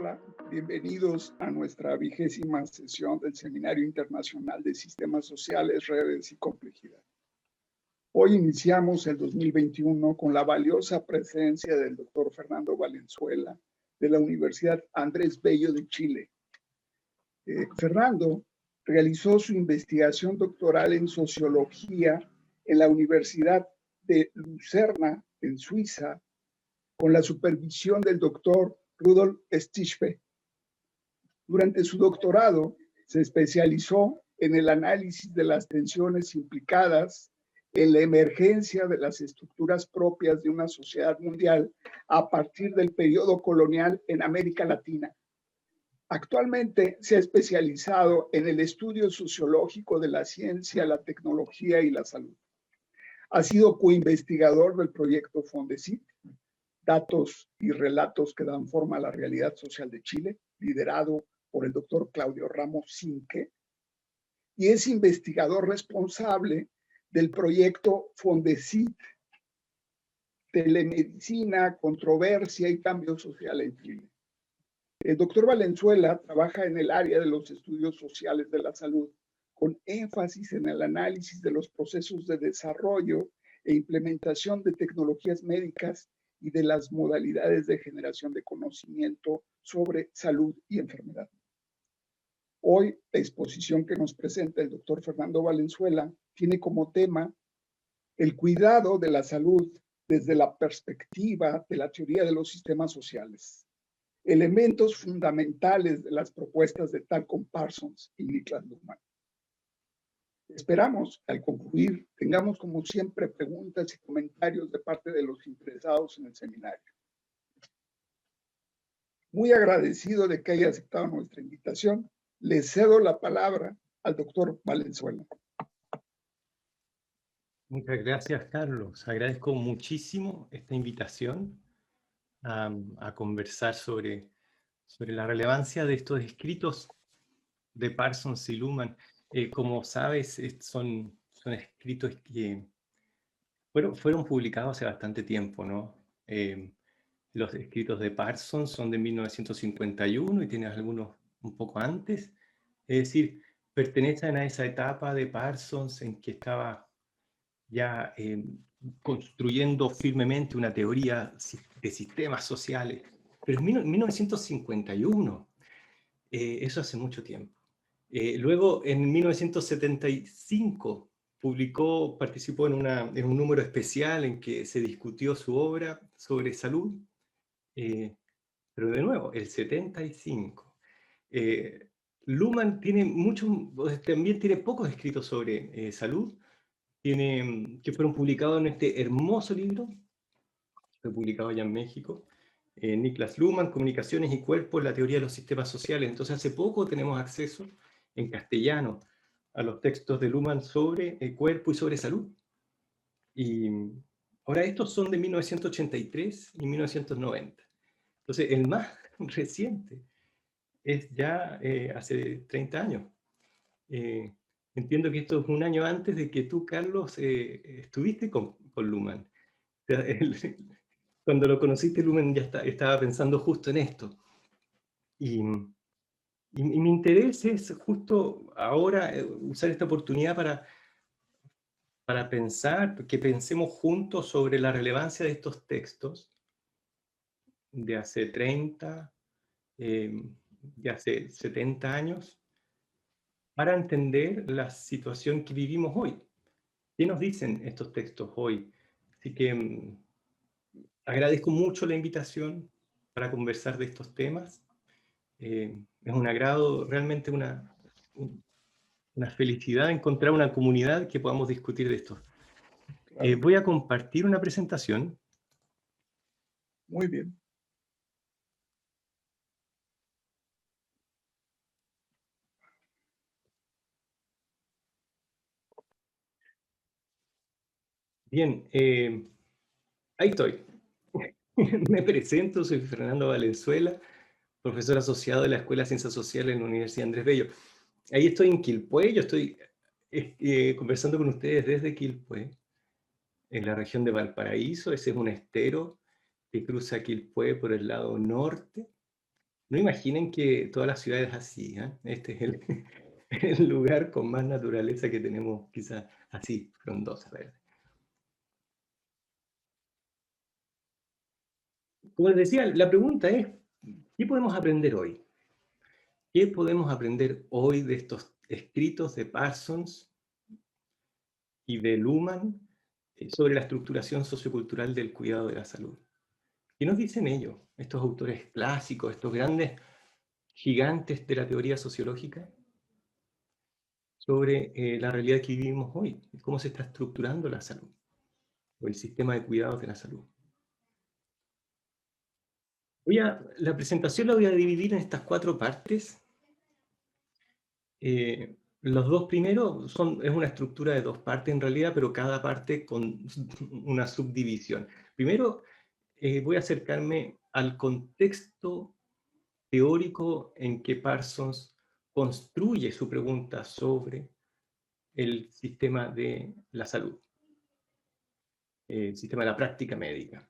Hola, bienvenidos a nuestra 20ª sesión del Seminario Internacional de Sistemas Sociales, Redes y Complejidad. Hoy iniciamos el 2021 con la valiosa presencia del doctor Fernando Valenzuela de la Universidad Andrés Bello de Chile. Fernando realizó su investigación doctoral en sociología en la Universidad de Lucerna, en Suiza, con la supervisión del doctor Rudolf Stichpe. Durante su doctorado se especializó en el análisis de las tensiones implicadas en la emergencia de las estructuras propias de una sociedad mundial a partir del periodo colonial en América Latina. Actualmente se ha especializado en el estudio sociológico de la ciencia, la tecnología y la salud. Ha sido coinvestigador del proyecto Fondesit, Datos y Relatos que dan forma a la realidad social de Chile, liderado por el doctor Claudio Ramos Cinque, y es investigador responsable del proyecto Fondesit, Telemedicina, Controversia y Cambio Social en Chile. El doctor Valenzuela trabaja en el área de los estudios sociales de la salud, con énfasis en el análisis de los procesos de desarrollo e implementación de tecnologías médicas y de las modalidades de generación de conocimiento sobre salud y enfermedad. Hoy, la exposición que nos presenta el doctor Fernando Valenzuela tiene como tema el cuidado de la salud desde la perspectiva de la teoría de los sistemas sociales, elementos fundamentales de las propuestas de Malcolm Parsons y Niklas Luhmann. Esperamos, al concluir, tengamos como siempre preguntas y comentarios de parte de los interesados en el seminario. Muy agradecido de que haya aceptado nuestra invitación, le cedo la palabra al doctor Valenzuela. Muchas gracias, Carlos. Agradezco muchísimo esta invitación a conversar sobre la relevancia de estos escritos de Parsons y Luhmann. Como sabes, son escritos que fueron publicados hace bastante tiempo, ¿no? Los escritos de Parsons son de 1951 y tienes algunos un poco antes. Es decir, pertenecen a esa etapa de Parsons en que estaba ya construyendo firmemente una teoría de sistemas sociales. Pero en 1951, eso hace mucho tiempo. Luego, en 1975, participó en un número especial en que se discutió su obra sobre salud. Pero de nuevo, el 75. Luhmann también tiene pocos escritos sobre salud, que fueron publicados en este hermoso libro, fue publicado allá en México, Niklas Luhmann, Comunicaciones y Cuerpos, la teoría de los sistemas sociales. Entonces hace poco tenemos acceso en castellano a los textos de Luhmann sobre el cuerpo y sobre salud. Y ahora estos son de 1983 y 1990. Entonces el más reciente es ya hace 30 años. Entiendo que esto es un año antes de que tú, Carlos, estuviste con Luhmann. Cuando lo conociste, Luhmann ya estaba pensando justo en esto. Y mi interés es justo ahora usar esta oportunidad para que pensemos juntos sobre la relevancia de estos textos de hace 30, de hace 70 años, para entender la situación que vivimos hoy. ¿Qué nos dicen estos textos hoy? Así que agradezco mucho la invitación para conversar de estos temas. Es un agrado, realmente una felicidad encontrar una comunidad que podamos discutir de esto. Claro. Voy a compartir una presentación. Muy bien. Bien, ahí estoy. Me presento, soy Fernando Valenzuela, profesor asociado de la Escuela de Ciencias Sociales en la Universidad Andrés Bello. Ahí estoy en Quilpué, yo estoy conversando con ustedes desde Quilpué, en la región de Valparaíso. Ese es un estero que cruza Quilpué por el lado norte. No imaginen que toda la ciudad es así, ¿eh? Este es el, el lugar con más naturaleza que tenemos, quizás así, frondosa, verde. Como les decía, la pregunta es, ¿qué podemos aprender hoy? ¿Qué podemos aprender hoy de estos escritos de Parsons y de Luhmann sobre la estructuración sociocultural del cuidado de la salud? ¿Qué nos dicen ellos, estos autores clásicos, estos grandes gigantes de la teoría sociológica, sobre la realidad que vivimos hoy, cómo se está estructurando la salud, o el sistema de cuidados de la salud? La presentación la voy a dividir en estas 4 partes. Los 2 primeros es una estructura de 2 partes en realidad, pero cada parte con una subdivisión. Primero, voy a acercarme al contexto teórico en que Parsons construye su pregunta sobre el sistema de la salud, el sistema de la práctica médica,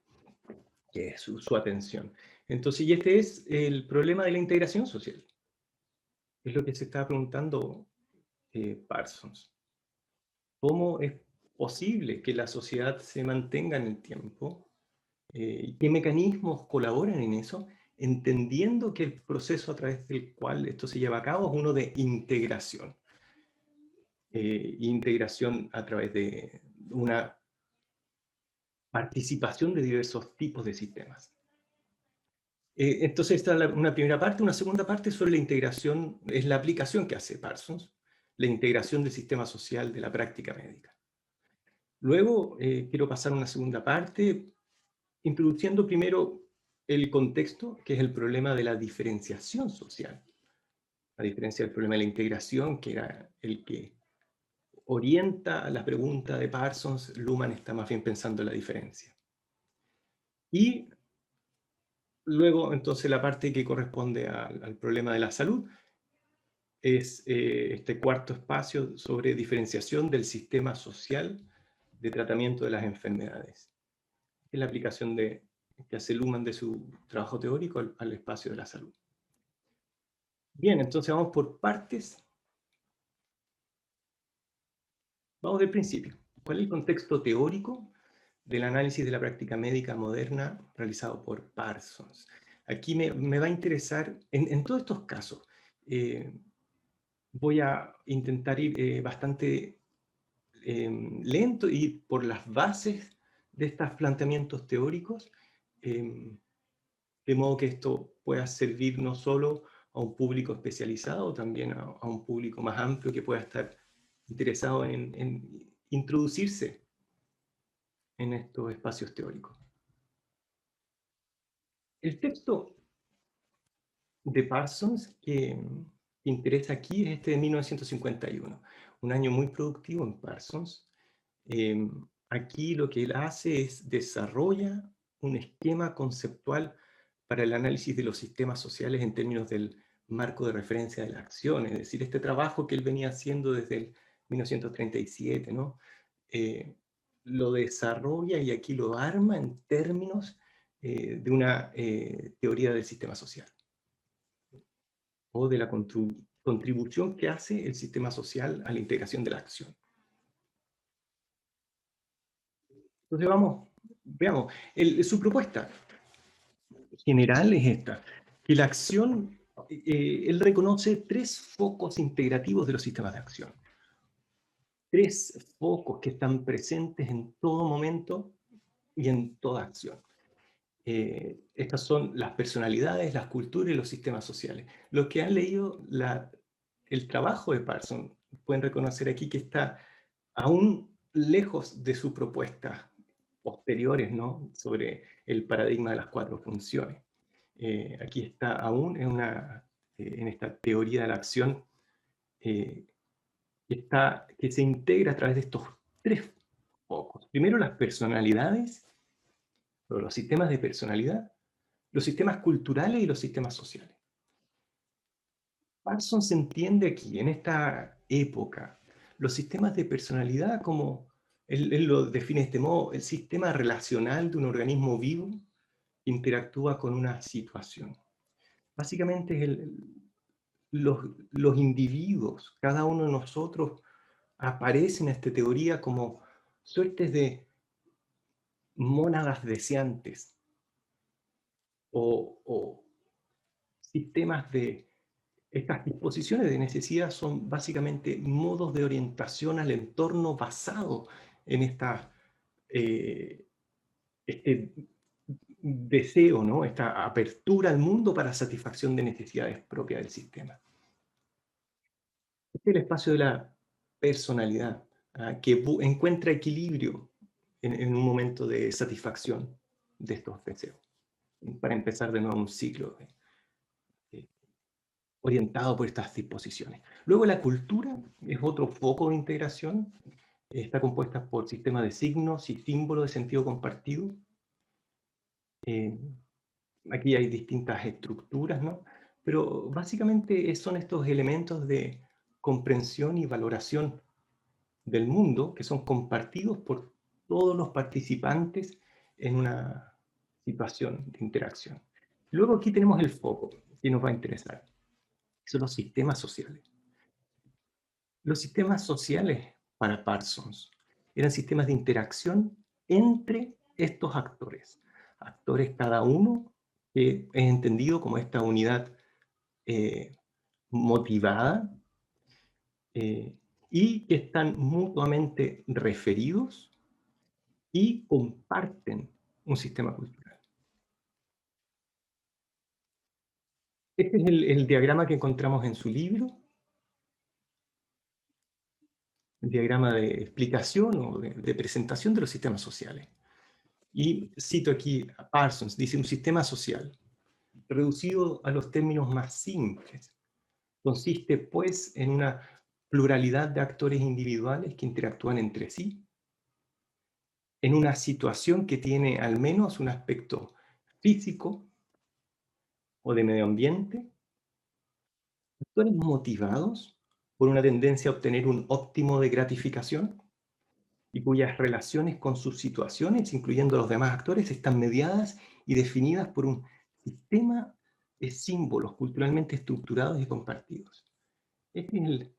que es su atención. Entonces, y este es el problema de la integración social. Es lo que se está preguntando Parsons. ¿Cómo es posible que la sociedad se mantenga en el tiempo? ¿Qué mecanismos colaboran en eso? Entendiendo que el proceso a través del cual esto se lleva a cabo es uno de integración. Integración a través de una participación de diversos tipos de sistemas. Entonces, esta es una primera parte. Una segunda parte sobre la integración, es la aplicación que hace Parsons, la integración del sistema social de la práctica médica. Luego, quiero pasar a una segunda parte, introduciendo primero el contexto, que es el problema de la diferenciación social, a diferencia del problema de la integración, que era el que orienta la pregunta de Parsons. Luhmann está más bien pensando en la diferencia. Y luego, entonces, la parte que corresponde al problema de la salud es este cuarto espacio sobre diferenciación del sistema social de tratamiento de las enfermedades. Es la aplicación que hace Luhmann de su trabajo teórico al espacio de la salud. Bien, entonces vamos por partes. Vamos del principio. ¿Cuál es el contexto teórico del análisis de la práctica médica moderna realizado por Parsons? Aquí me va a interesar, en todos estos casos, voy a intentar ir bastante lento y por las bases de estos planteamientos teóricos, de modo que esto pueda servir no solo a un público especializado, también a un público más amplio que pueda estar interesado en introducirse en estos espacios teóricos. El texto de Parsons que interesa aquí es este de 1951, un año muy productivo en Parsons. Aquí lo que él hace es desarrolla un esquema conceptual para el análisis de los sistemas sociales en términos del marco de referencia de la acción, es decir, este trabajo que él venía haciendo desde el 1937, ¿no? Lo desarrolla y aquí lo arma en términos de una teoría del sistema social o de la contribución que hace el sistema social a la integración de la acción. Entonces veamos, su propuesta general es esta, que la acción, él reconoce 3 focos integrativos de los sistemas de acción. 3 focos que están presentes en todo momento y en toda acción. Estas son las personalidades, las culturas y los sistemas sociales. Los que han leído el trabajo de Parsons pueden reconocer aquí que está aún lejos de sus propuestas posteriores, ¿no?, sobre el paradigma de las 4 funciones. Aquí está aún en esta teoría de la acción que se integra a través de estos 3 focos. Primero, las personalidades, los sistemas de personalidad, los sistemas culturales y los sistemas sociales. Parsons entiende aquí, en esta época, los sistemas de personalidad como, él lo define de este modo, el sistema relacional de un organismo vivo que interactúa con una situación. básicamente es los individuos, cada uno de nosotros aparece en esta teoría como suertes de mónadas deseantes o sistemas de... Estas disposiciones de necesidad son básicamente modos de orientación al entorno basado en este deseo, ¿no? Esta apertura al mundo para satisfacción de necesidades propias del sistema. Este es el espacio de la personalidad, que encuentra equilibrio en un momento de satisfacción de estos deseos, para empezar de nuevo un ciclo orientado por estas disposiciones. Luego la cultura es otro foco de integración, está compuesta por sistemas de signos y símbolos de sentido compartido. Aquí hay distintas estructuras, ¿no? Pero básicamente son estos elementos de comprensión y valoración del mundo que son compartidos por todos los participantes en una situación de interacción. Luego aquí tenemos el foco que nos va a interesar. Son los sistemas sociales. Los sistemas sociales para Parsons eran sistemas de interacción entre estos actores. Actores cada uno que es entendido como esta unidad motivada y que están mutuamente referidos y comparten un sistema cultural. Este es el diagrama que encontramos en su libro, el diagrama de explicación o de presentación de los sistemas sociales. Y cito aquí a Parsons, dice: un sistema social, reducido a los términos más simples, consiste pues en una pluralidad de actores individuales que interactúan entre sí, en una situación que tiene al menos un aspecto físico o de medio ambiente, actores motivados por una tendencia a obtener un óptimo de gratificación y cuyas relaciones con sus situaciones, incluyendo los demás actores, están mediadas y definidas por un sistema de símbolos culturalmente estructurados y compartidos. Esta es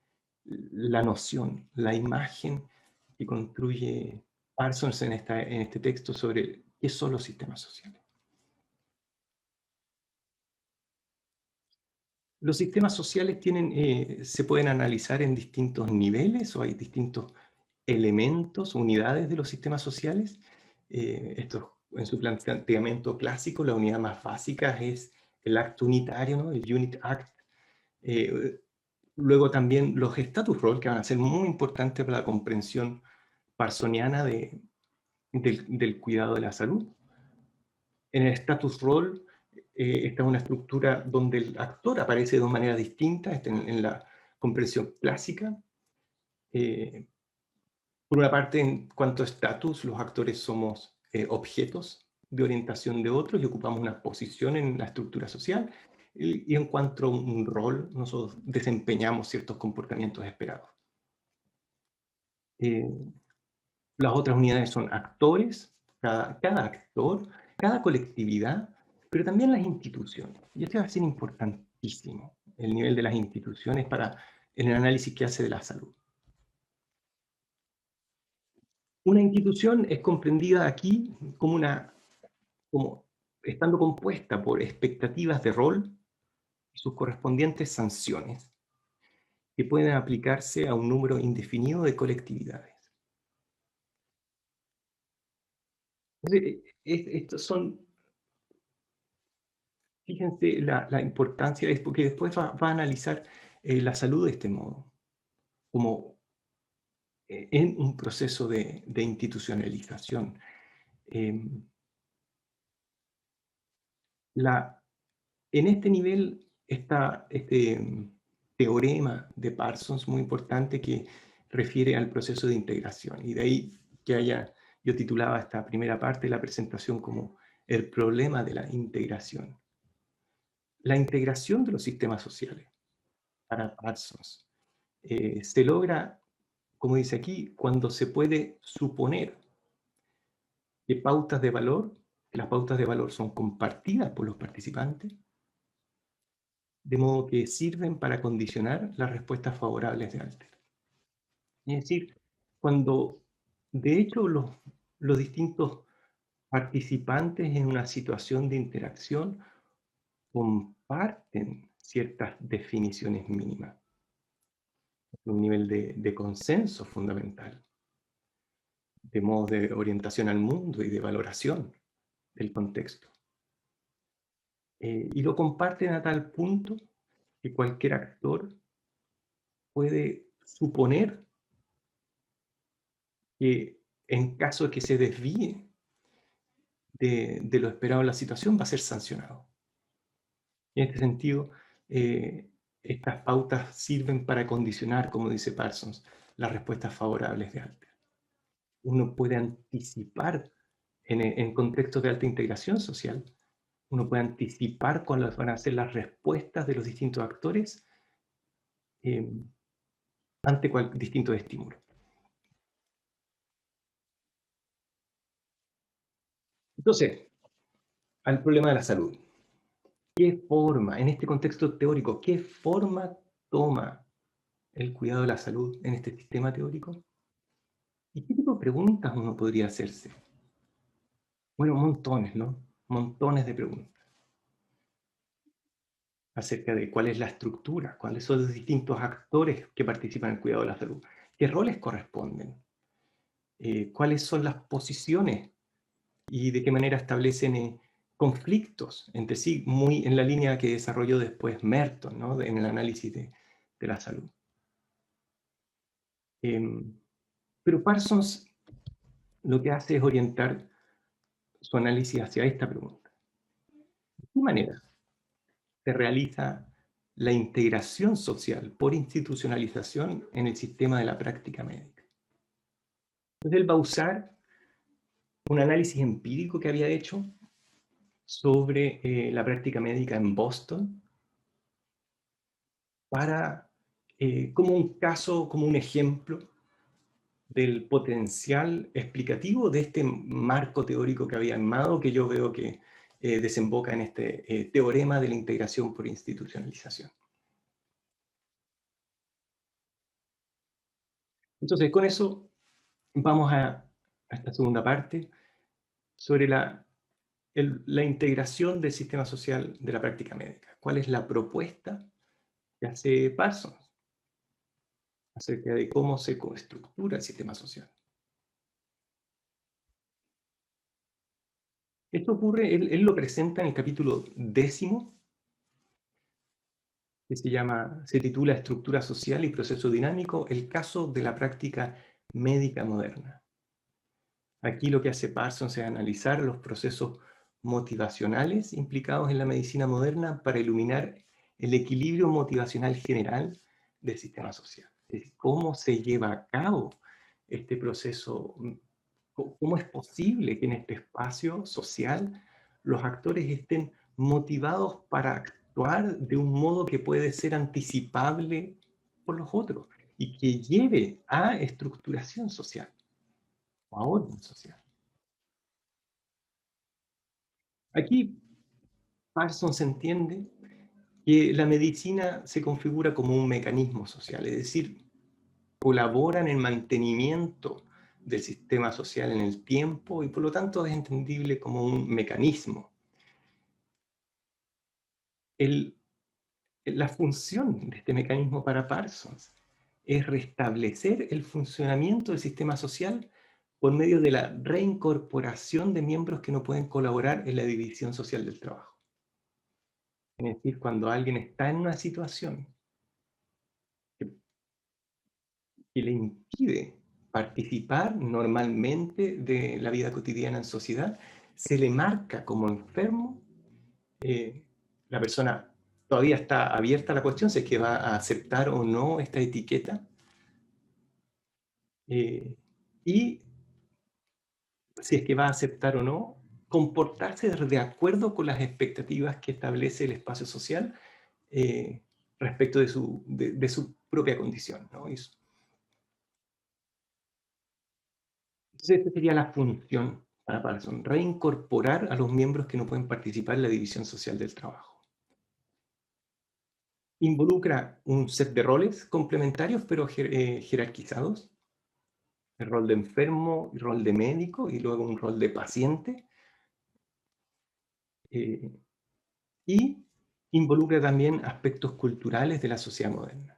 la noción, la imagen que construye Parsons en este texto sobre qué son los sistemas sociales. Los sistemas sociales se pueden analizar en distintos niveles o hay distintos elementos, unidades de los sistemas sociales. Esto, en su planteamiento clásico, la unidad más básica es el acto unitario, ¿no? El Unit Act. Luego también los status roles, que van a ser muy importantes para la comprensión parsoniana del cuidado de la salud. En el status role está una estructura donde el actor aparece de dos maneras distintas en la comprensión clásica. Por una parte, en cuanto a estatus, los actores somos objetos de orientación de otros y ocupamos una posición en la estructura social. Y en cuanto a un rol, nosotros desempeñamos ciertos comportamientos esperados. Las otras unidades son actores, cada actor, cada colectividad, pero también las instituciones. Y esto va a ser importantísimo, el nivel de las instituciones en el análisis que hace de la salud. Una institución es comprendida aquí como estando compuesta por expectativas de rol y sus correspondientes sanciones, que pueden aplicarse a un número indefinido de colectividades. Entonces, estos son, fíjense la importancia de esto, porque después va a analizar la salud de este modo, como en un proceso de institucionalización. En este nivel está este teorema de Parsons muy importante que refiere al proceso de integración. Y de ahí que yo titulaba esta primera parte de la presentación como el problema de la integración. La integración de los sistemas sociales para Parsons se logra, como dice aquí, cuando se puede suponer que las pautas de valor son compartidas por los participantes, de modo que sirven para condicionar las respuestas favorables de Alter. Es decir, cuando de hecho los distintos participantes en una situación de interacción comparten ciertas definiciones mínimas, un nivel de consenso fundamental, de modo de orientación al mundo y de valoración del contexto. Y lo comparten a tal punto que cualquier actor puede suponer que en caso de que se desvíe de lo esperado en la situación, va a ser sancionado. En este sentido, estas pautas sirven para condicionar, como dice Parsons, las respuestas favorables de Alter. Uno puede anticipar, en contextos de alta integración social, uno puede anticipar cuáles van a ser las respuestas de los distintos actores ante distintos estímulos. Entonces, al problema de la salud. ¿Qué forma, en este contexto teórico, qué forma toma el cuidado de la salud en este sistema teórico? ¿Y qué tipo de preguntas uno podría hacerse? Bueno, montones, ¿no? Montones de preguntas acerca de cuál es la estructura, cuáles son los distintos actores que participan en el cuidado de la salud, qué roles corresponden, cuáles son las posiciones y de qué manera establecen conflictos entre sí, muy en la línea que desarrolló después Merton, ¿no? En el análisis de la salud. Pero Parsons lo que hace es orientar su análisis hacia esta pregunta. ¿De qué manera se realiza la integración social por institucionalización en el sistema de la práctica médica? Entonces él va a usar un análisis empírico que había hecho sobre la práctica médica en Boston para, como un caso, como un ejemplo del potencial explicativo de este marco teórico que había armado, que yo veo que desemboca en este teorema de la integración por institucionalización. Entonces, con eso vamos a esta segunda parte sobre la integración del sistema social de la práctica médica. ¿Cuál es la propuesta que hace Parsons acerca de cómo se estructura el sistema social? Esto ocurre, él lo presenta en el capítulo 10, que se titula Estructura social y proceso dinámico, el caso de la práctica médica moderna. Aquí lo que hace Parsons es analizar los procesos motivacionales implicados en la medicina moderna para iluminar el equilibrio motivacional general del sistema social. Es decir, cómo se lleva a cabo este proceso, cómo es posible que en este espacio social los actores estén motivados para actuar de un modo que puede ser anticipable por los otros y que lleve a estructuración social o a orden social. Aquí Parsons entiende que la medicina se configura como un mecanismo social, es decir, colabora en el mantenimiento del sistema social en el tiempo y por lo tanto es entendible como un mecanismo. La función de este mecanismo para Parsons es restablecer el funcionamiento del sistema social por medio de la reincorporación de miembros que no pueden colaborar en la división social del trabajo. Es decir, cuando alguien está en una situación que le impide participar normalmente de la vida cotidiana en sociedad, se le marca como enfermo. La persona todavía está abierta a la cuestión, si es que va a aceptar o no esta etiqueta. Y si es que va a aceptar o no, comportarse de acuerdo con las expectativas que establece el espacio social respecto de su propia condición, ¿no? Entonces, esta sería la función para Parsons, reincorporar a los miembros que no pueden participar en la división social del trabajo. Involucra un set de roles complementarios pero jerarquizados, el rol de enfermo, el rol de médico y luego un rol de paciente. Y involucra también aspectos culturales de la sociedad moderna.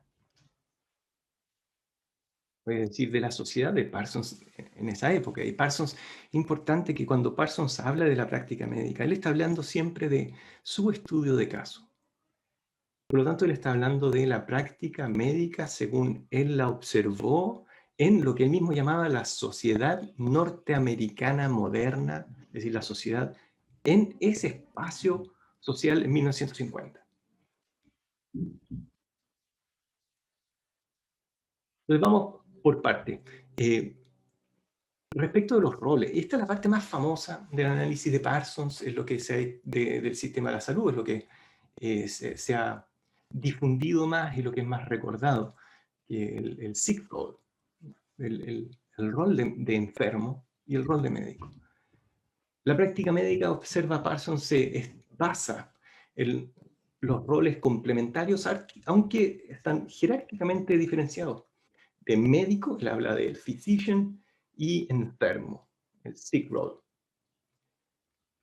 Puede decir, de la sociedad de Parsons en esa época. Y Parsons, importante que cuando Parsons habla de la práctica médica, él está hablando siempre de su estudio de caso. Por lo tanto, él está hablando de la práctica médica según él la observó en lo que él mismo llamaba la sociedad norteamericana moderna, es decir, la sociedad en ese espacio social en 1950. Entonces vamos por parte. Respecto de los roles, esta es la parte más famosa del análisis de Parsons, es lo que del sistema de la salud, es lo que se ha difundido más y lo que es más recordado, el sick role, el rol de enfermo y el rol de médico. La práctica médica, observa Parsons, se basa en los roles complementarios, aunque están jerárquicamente diferenciados. De médico, él habla del physician, y enfermo, el sick role,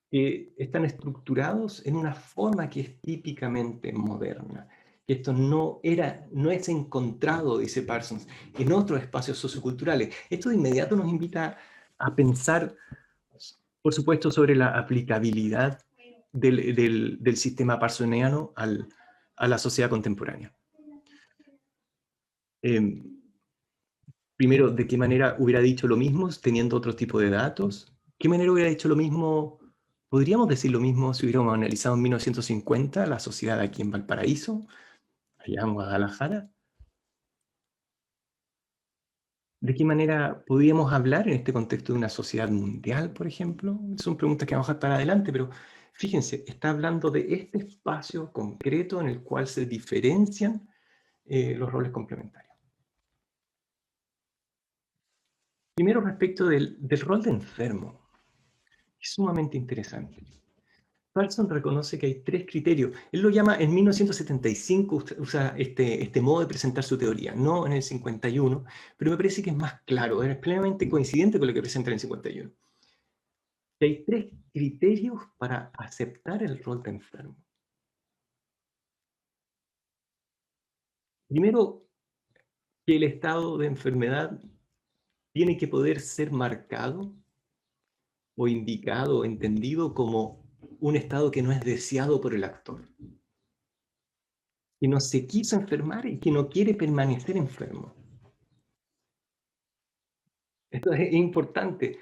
que están estructurados en una forma que es típicamente moderna. Esto no es encontrado, dice Parsons, en otros espacios socioculturales. Esto de inmediato nos invita a pensar, por supuesto, sobre la aplicabilidad del sistema parsoniano a la sociedad contemporánea. Primero, ¿de qué manera hubiera dicho lo mismo teniendo otro tipo de datos? ¿Qué manera hubiera dicho lo mismo? ¿Podríamos decir lo mismo si hubiéramos analizado en 1950 la sociedad aquí en Valparaíso, allá en Guadalajara? ¿De qué manera podríamos hablar en este contexto de una sociedad mundial, por ejemplo? Son preguntas que vamos a dejar para adelante, pero fíjense, está hablando de este espacio concreto en el cual se diferencian los roles complementarios. Primero, respecto del rol de enfermo. Es sumamente interesante. Parsons reconoce que hay tres criterios. Él lo llama, en 1975, usa este modo de presentar su teoría, no en el 51, pero me parece que es más claro, es plenamente coincidente con lo que presenta en el 51. Que hay tres criterios para aceptar el rol de enfermo. Primero, que el estado de enfermedad tiene que poder ser marcado o indicado, entendido como un estado que no es deseado por el actor, que no se quiso enfermar y que no quiere permanecer enfermo. Esto es importante.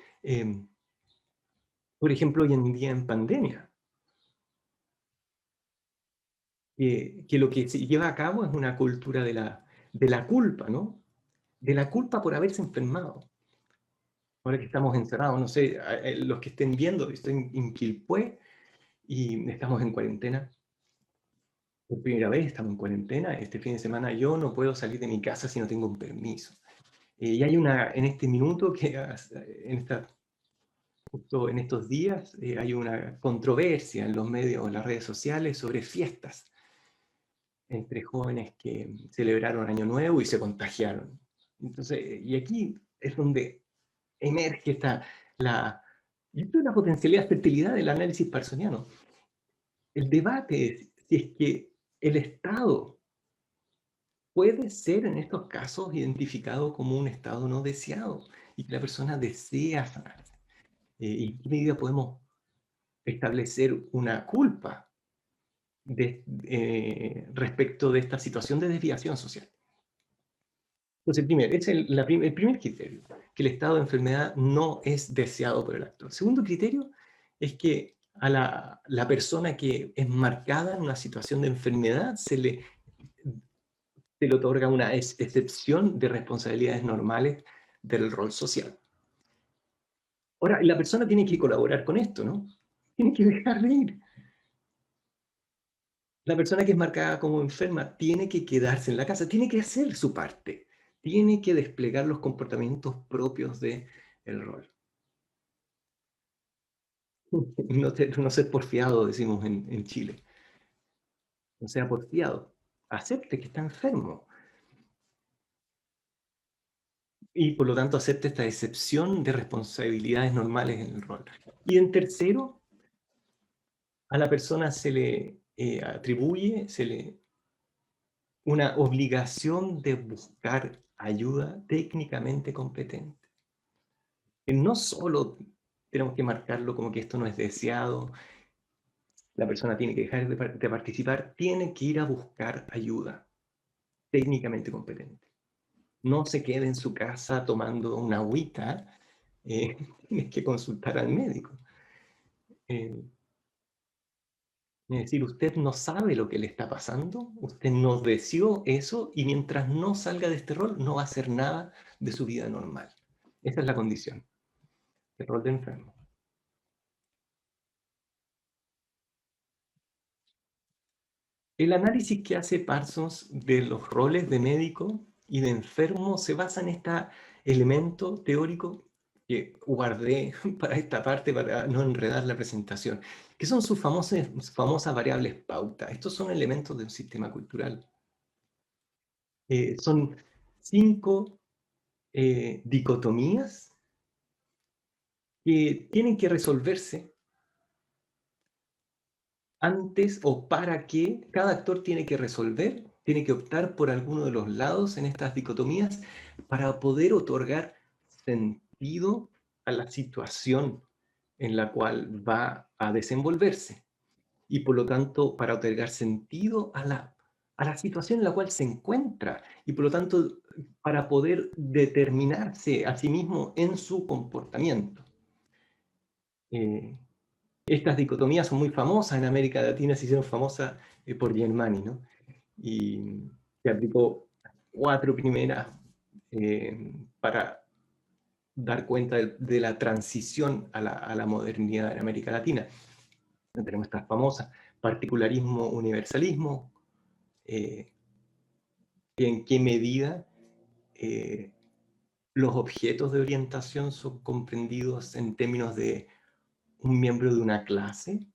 Por ejemplo, hoy en día en pandemia, que lo que se lleva a cabo es una cultura de la culpa, ¿no? De la culpa por haberse enfermado. Ahora que estamos encerrados, no sé, los que estén viendo, estoy en Quilpué y estamos en cuarentena. Por primera vez estamos en cuarentena. Este fin de semana yo no puedo salir de mi casa si no tengo un permiso. Y hay en este minuto, justo en estos días, hay una controversia en los medios, en las redes sociales, sobre fiestas entre jóvenes que celebraron Año Nuevo y se contagiaron. Entonces, y aquí es donde emerge la potencialidad de fertilidad del análisis parsoniano. El debate es si es que el Estado puede ser en estos casos identificado como un estado no deseado y que la persona desea sanarse. ¿Y en qué medida podemos establecer una culpa respecto de esta situación de desviación social? Entonces, es el primer criterio, que el estado de enfermedad no es deseado por el actor. El segundo criterio es que a la persona que es marcada en una situación de enfermedad se le otorga una excepción de responsabilidades normales del rol social. Ahora, la persona tiene que colaborar con esto, ¿no? Tiene que dejar de ir. La persona que es marcada como enferma tiene que quedarse en la casa, tiene que hacer su parte, tiene que desplegar los comportamientos propios del rol. No ser porfiado, decimos en Chile. No sea porfiado. acepte que está enfermo. Y por lo tanto acepte esta excepción de responsabilidades normales en el rol. Y en tercero, a la persona se le atribuye una obligación de buscar ayuda técnicamente competente. No solo tenemos que marcarlo como que esto no es deseado, la persona tiene que dejar de participar, tiene que ir a buscar ayuda técnicamente competente. No se quede en su casa tomando una agüita, tienes que consultar al médico. Es decir, usted no sabe lo que le está pasando, usted no deseó eso y mientras no salga de este rol no va a hacer nada de su vida normal. Esa es la condición, el rol de enfermo. El análisis que hace Parsons de los roles de médico y de enfermo se basa en este elemento teórico que guardé para esta parte para no enredar la presentación, que son sus famosas variables pauta. Estos son elementos de un sistema cultural. Son 5 dicotomías que tienen que resolverse antes o para que cada actor tiene que resolver, tiene que optar por alguno de los lados en estas dicotomías para poder otorgar sentido a la situación en la cual va a desenvolverse y por lo tanto para otorgar sentido a la situación en la cual se encuentra y por lo tanto para poder determinarse a sí mismo en su comportamiento. Estas dicotomías son muy famosas en América Latina, se hicieron famosas por Germani, ¿no? Y se aplicó 4 primeras para dar cuenta de la transición a la modernidad en América Latina. Tenemos estas famosas, particularismo, universalismo, en qué medida los objetos de orientación son comprendidos en términos de un miembro de una clase,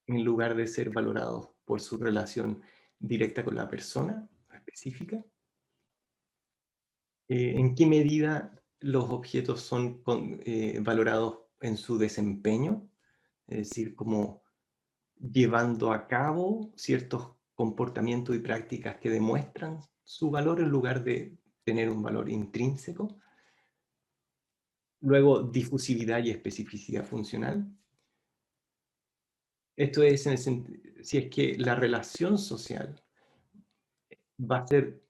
en lugar de ser valorados por su relación directa con la persona específica. ¿En qué medida los objetos son valorados en su desempeño? Es decir, como llevando a cabo ciertos comportamientos y prácticas que demuestran su valor en lugar de tener un valor intrínseco. Luego, difusividad y especificidad funcional. Esto es si es que la relación social va a ser,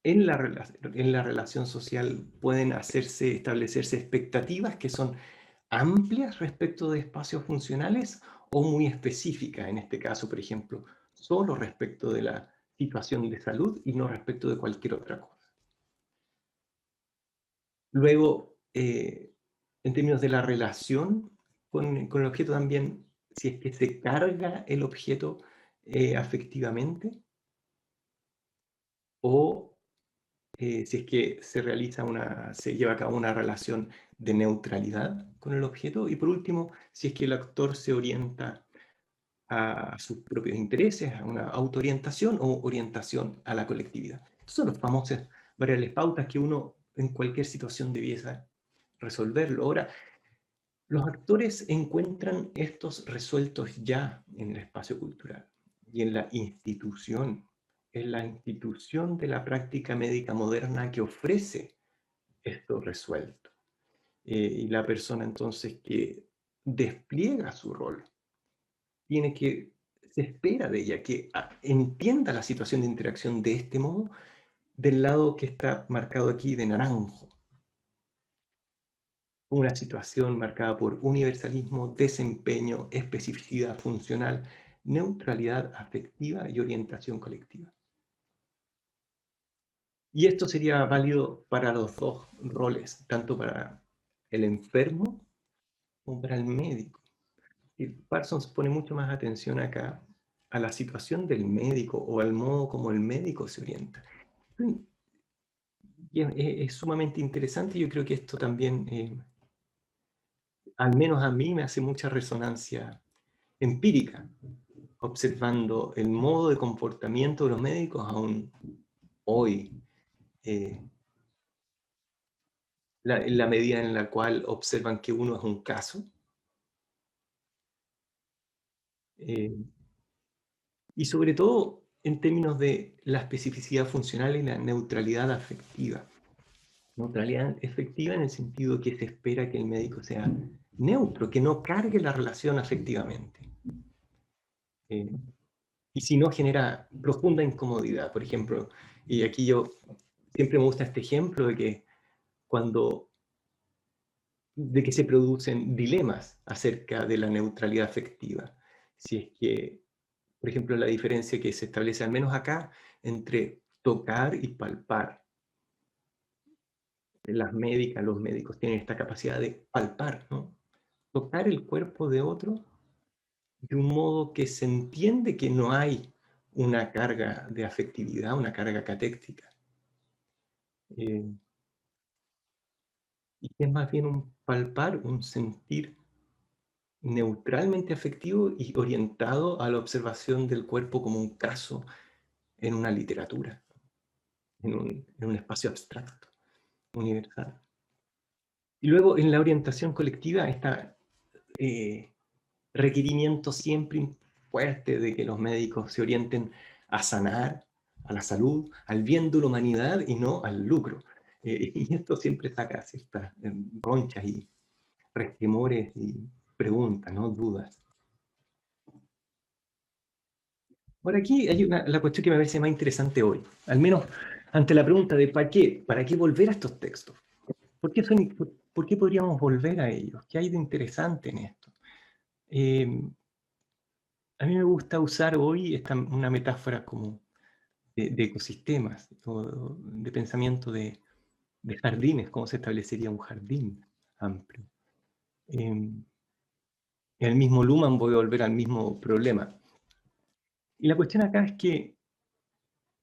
en la relación social pueden establecerse expectativas que son amplias respecto de espacios funcionales o muy específicas, en este caso, por ejemplo, solo respecto de la situación de salud y no respecto de cualquier otra cosa. Luego, en términos de la relación con el objeto también, si es que se carga el objeto afectivamente o si es que se lleva a cabo una relación de neutralidad con el objeto. Y por último, si es que el actor se orienta a sus propios intereses, a una autoorientación o orientación a la colectividad. Estos son los famosos variables pautas que uno en cualquier situación debiese resolverlo. Ahora, los actores encuentran estos resueltos ya en el espacio cultural y en la institución. Es la institución de la práctica médica moderna que ofrece esto resuelto. Y la persona entonces que despliega su rol se espera de ella que entienda la situación de interacción de este modo, del lado que está marcado aquí de naranjo. Una situación marcada por universalismo, desempeño, especificidad funcional, neutralidad afectiva y orientación colectiva. Y esto sería válido para los dos roles, tanto para el enfermo como para el médico. Y Parsons pone mucho más atención acá a la situación del médico o al modo como el médico se orienta. Y es sumamente interesante. Yo creo que esto también, al menos a mí, me hace mucha resonancia empírica. observando el modo de comportamiento de los médicos aún hoy, en la medida en la cual observan que uno es un caso, y sobre todo en términos de la especificidad funcional y la neutralidad afectiva. Neutralidad efectiva en el sentido que se espera que el médico sea neutro, que no cargue la relación afectivamente. Y si no, genera profunda incomodidad. Por ejemplo, y aquí yo siempre me gusta este ejemplo de que se producen dilemas acerca de la neutralidad afectiva. Si es que, por ejemplo, la diferencia que se establece, al menos acá, entre tocar y palpar. Las médicas, los médicos tienen esta capacidad de palpar, ¿no? Tocar el cuerpo de otro de un modo que se entiende que no hay una carga de afectividad, una carga catéctica. Y que es más bien un palpar, un sentir neutralmente afectivo y orientado a la observación del cuerpo como un caso en una literatura, en un espacio abstracto, universal. Y luego en la orientación colectiva está requerimiento siempre fuerte de que los médicos se orienten a sanar, a la salud, al bien de la humanidad y no al lucro. Y esto siempre saca ciertas ronchas y resquemores y preguntas, ¿no? Dudas. Por aquí hay la cuestión que me parece más interesante hoy, al menos ante la pregunta de ¿para qué volver a estos textos? ¿Por qué podríamos volver a ellos? ¿Qué hay de interesante en esto? A mí me gusta usar hoy una metáfora como de ecosistemas, o de pensamiento de jardines, cómo se establecería un jardín amplio. En el mismo Luhmann voy a volver al mismo problema. Y la cuestión acá es que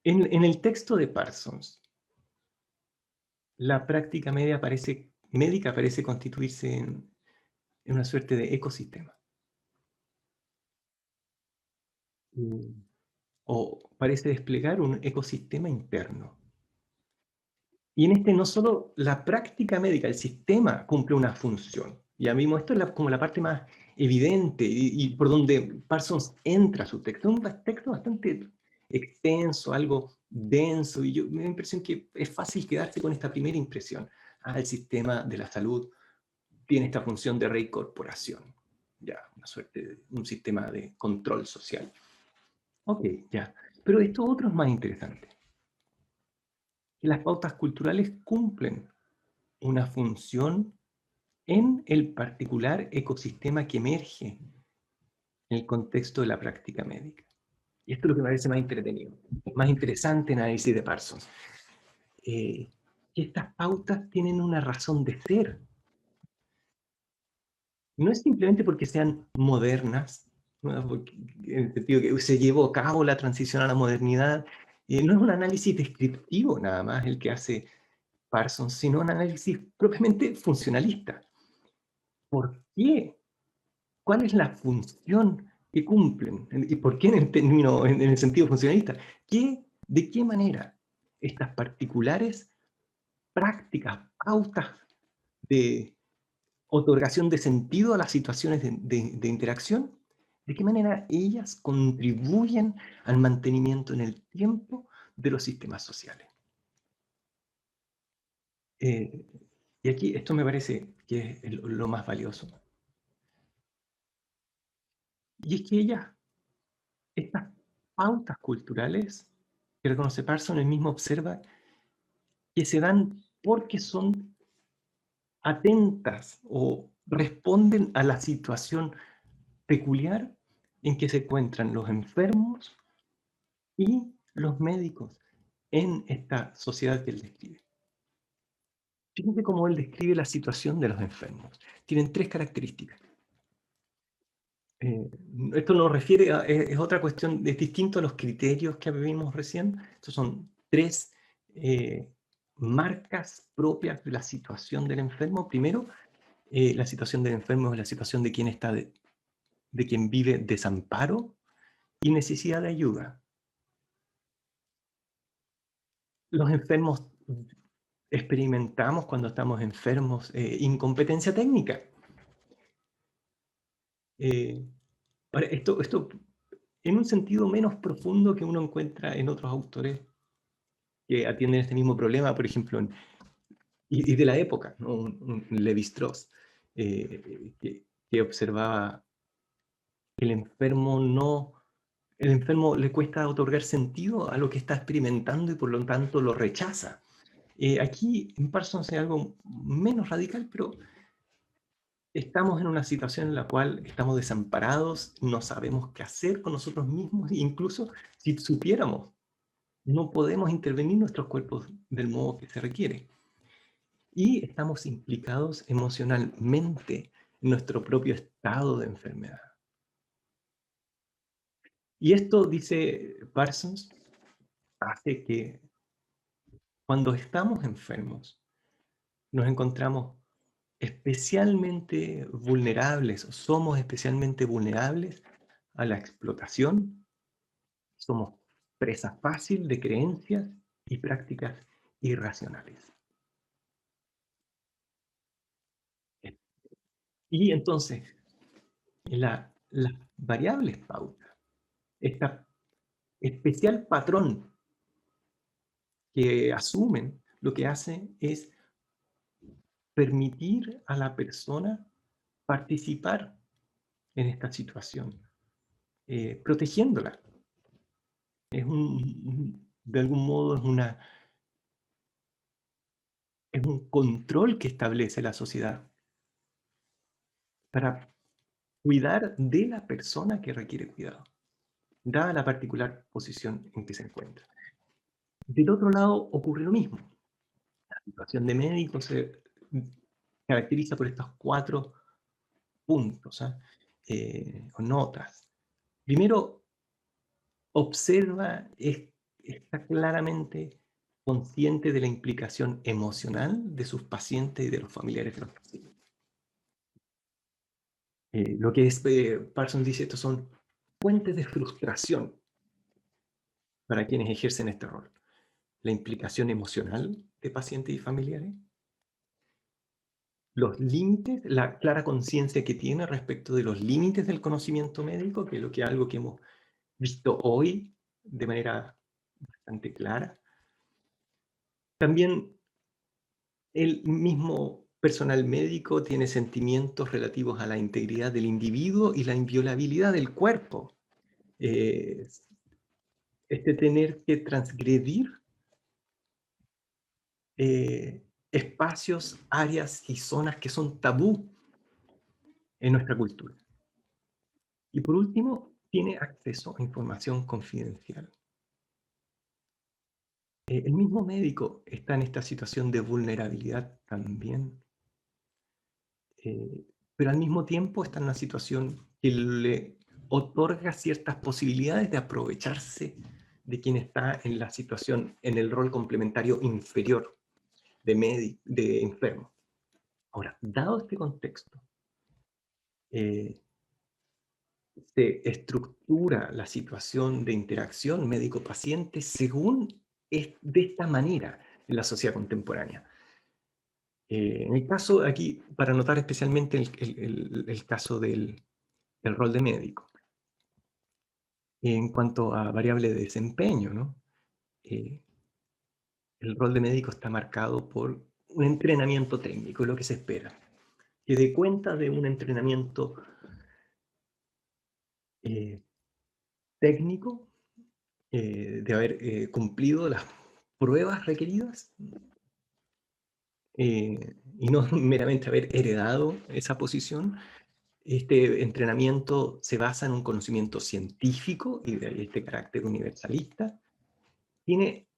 en el texto de Parsons, la práctica médica parece constituirse en una suerte de ecosistema. O parece desplegar un ecosistema interno. Y en este no solo la práctica médica, el sistema cumple una función. Ya mismo esto es como la parte más evidente y por donde Parsons entra a su texto. Es un texto bastante extenso, algo denso, y me da la impresión que es fácil quedarse con esta primera impresión. El sistema de la salud tiene esta función de reincorporación, ya, una suerte de un sistema de control social. Ok, ya. Pero esto otro es más interesante. Que las pautas culturales cumplen una función en el particular ecosistema que emerge en el contexto de la práctica médica. Y esto es lo que me parece más entretenido, más interesante en el análisis de Parsons. Que estas pautas tienen una razón de ser. No es simplemente porque sean modernas, ¿no? Porque, en el sentido que se llevó a cabo la transición a la modernidad. No es un análisis descriptivo nada más el que hace Parsons, sino un análisis propiamente funcionalista. ¿Por qué? ¿Cuál es la función que cumplen? ¿Y por qué en el sentido funcionalista? ¿De qué manera estas particulares prácticas, pautas de otorgación de sentido a las situaciones de interacción, de qué manera ellas contribuyen al mantenimiento en el tiempo de los sistemas sociales? Y aquí esto me parece que es lo más valioso. Y es que estas pautas culturales que reconoce Parsons, él mismo observa que se dan porque son atentas o responden a la situación peculiar en que se encuentran los enfermos y los médicos en esta sociedad que él describe. Fíjense cómo él describe la situación de los enfermos. Tienen tres características. Esto nos refiere a, es otra cuestión, es distinto a los criterios que vimos recién. Estos son tres marcas propias de la situación del enfermo. Primero, la situación del enfermo es la situación de quien vive desamparo y necesidad de ayuda. Los enfermos experimentamos cuando estamos enfermos incompetencia técnica. Ahora, esto en un sentido menos profundo que uno encuentra en otros autores que atienden este mismo problema, por ejemplo, y de la época, ¿no? Un Lévi-Strauss, que observaba que el enfermo le cuesta otorgar sentido a lo que está experimentando y por lo tanto lo rechaza. Aquí en Parsons hay algo menos radical, pero estamos en una situación en la cual estamos desamparados, no sabemos qué hacer con nosotros mismos, e incluso si supiéramos, no podemos intervenir nuestros cuerpos del modo que se requiere. Y estamos implicados emocionalmente en nuestro propio estado de enfermedad. Y esto, dice Parsons, hace que cuando estamos enfermos nos encontramos especialmente vulnerables, o somos especialmente vulnerables a la explotación, somos presa fácil de creencias y prácticas irracionales. Y entonces, las variables pautas, este especial patrón que asumen, lo que hacen es permitir a la persona participar en esta situación, protegiéndola. De algún modo es un control que establece la sociedad para cuidar de la persona que requiere cuidado, dada la particular posición en que se encuentra. Del otro lado ocurre lo mismo. La situación de médico se caracteriza por estos 4 puntos, o notas. Primero, observa, está claramente consciente de la implicación emocional de sus pacientes y de los familiares de los pacientes. Lo que Parsons dice, estos son fuentes de frustración para quienes ejercen este rol. La implicación emocional de pacientes y familiares, los límites, la clara conciencia que tiene respecto de los límites del conocimiento médico, que es algo que hemos visto hoy de manera bastante clara. También el mismo personal médico tiene sentimientos relativos a la integridad del individuo y la inviolabilidad del cuerpo. Tener que transgredir espacios, áreas y zonas que son tabú en nuestra cultura. Y por último, tiene acceso a información confidencial. El mismo médico está en esta situación de vulnerabilidad también, pero al mismo tiempo está en una situación que le otorga ciertas posibilidades de aprovecharse de quien está en la situación, en el rol complementario inferior de enfermo. Ahora, dado este contexto, se estructura la situación de interacción médico-paciente según de esta manera en la sociedad contemporánea. En el caso aquí, para notar especialmente el caso del rol de médico. En cuanto a variable de desempeño, ¿no? El rol de médico está marcado por un entrenamiento técnico, lo que se espera. Que dé cuenta de un entrenamiento técnico, de haber cumplido las pruebas requeridas y no meramente haber heredado esa posición. Este entrenamiento se basa en un conocimiento científico y de este carácter universalista. Tiene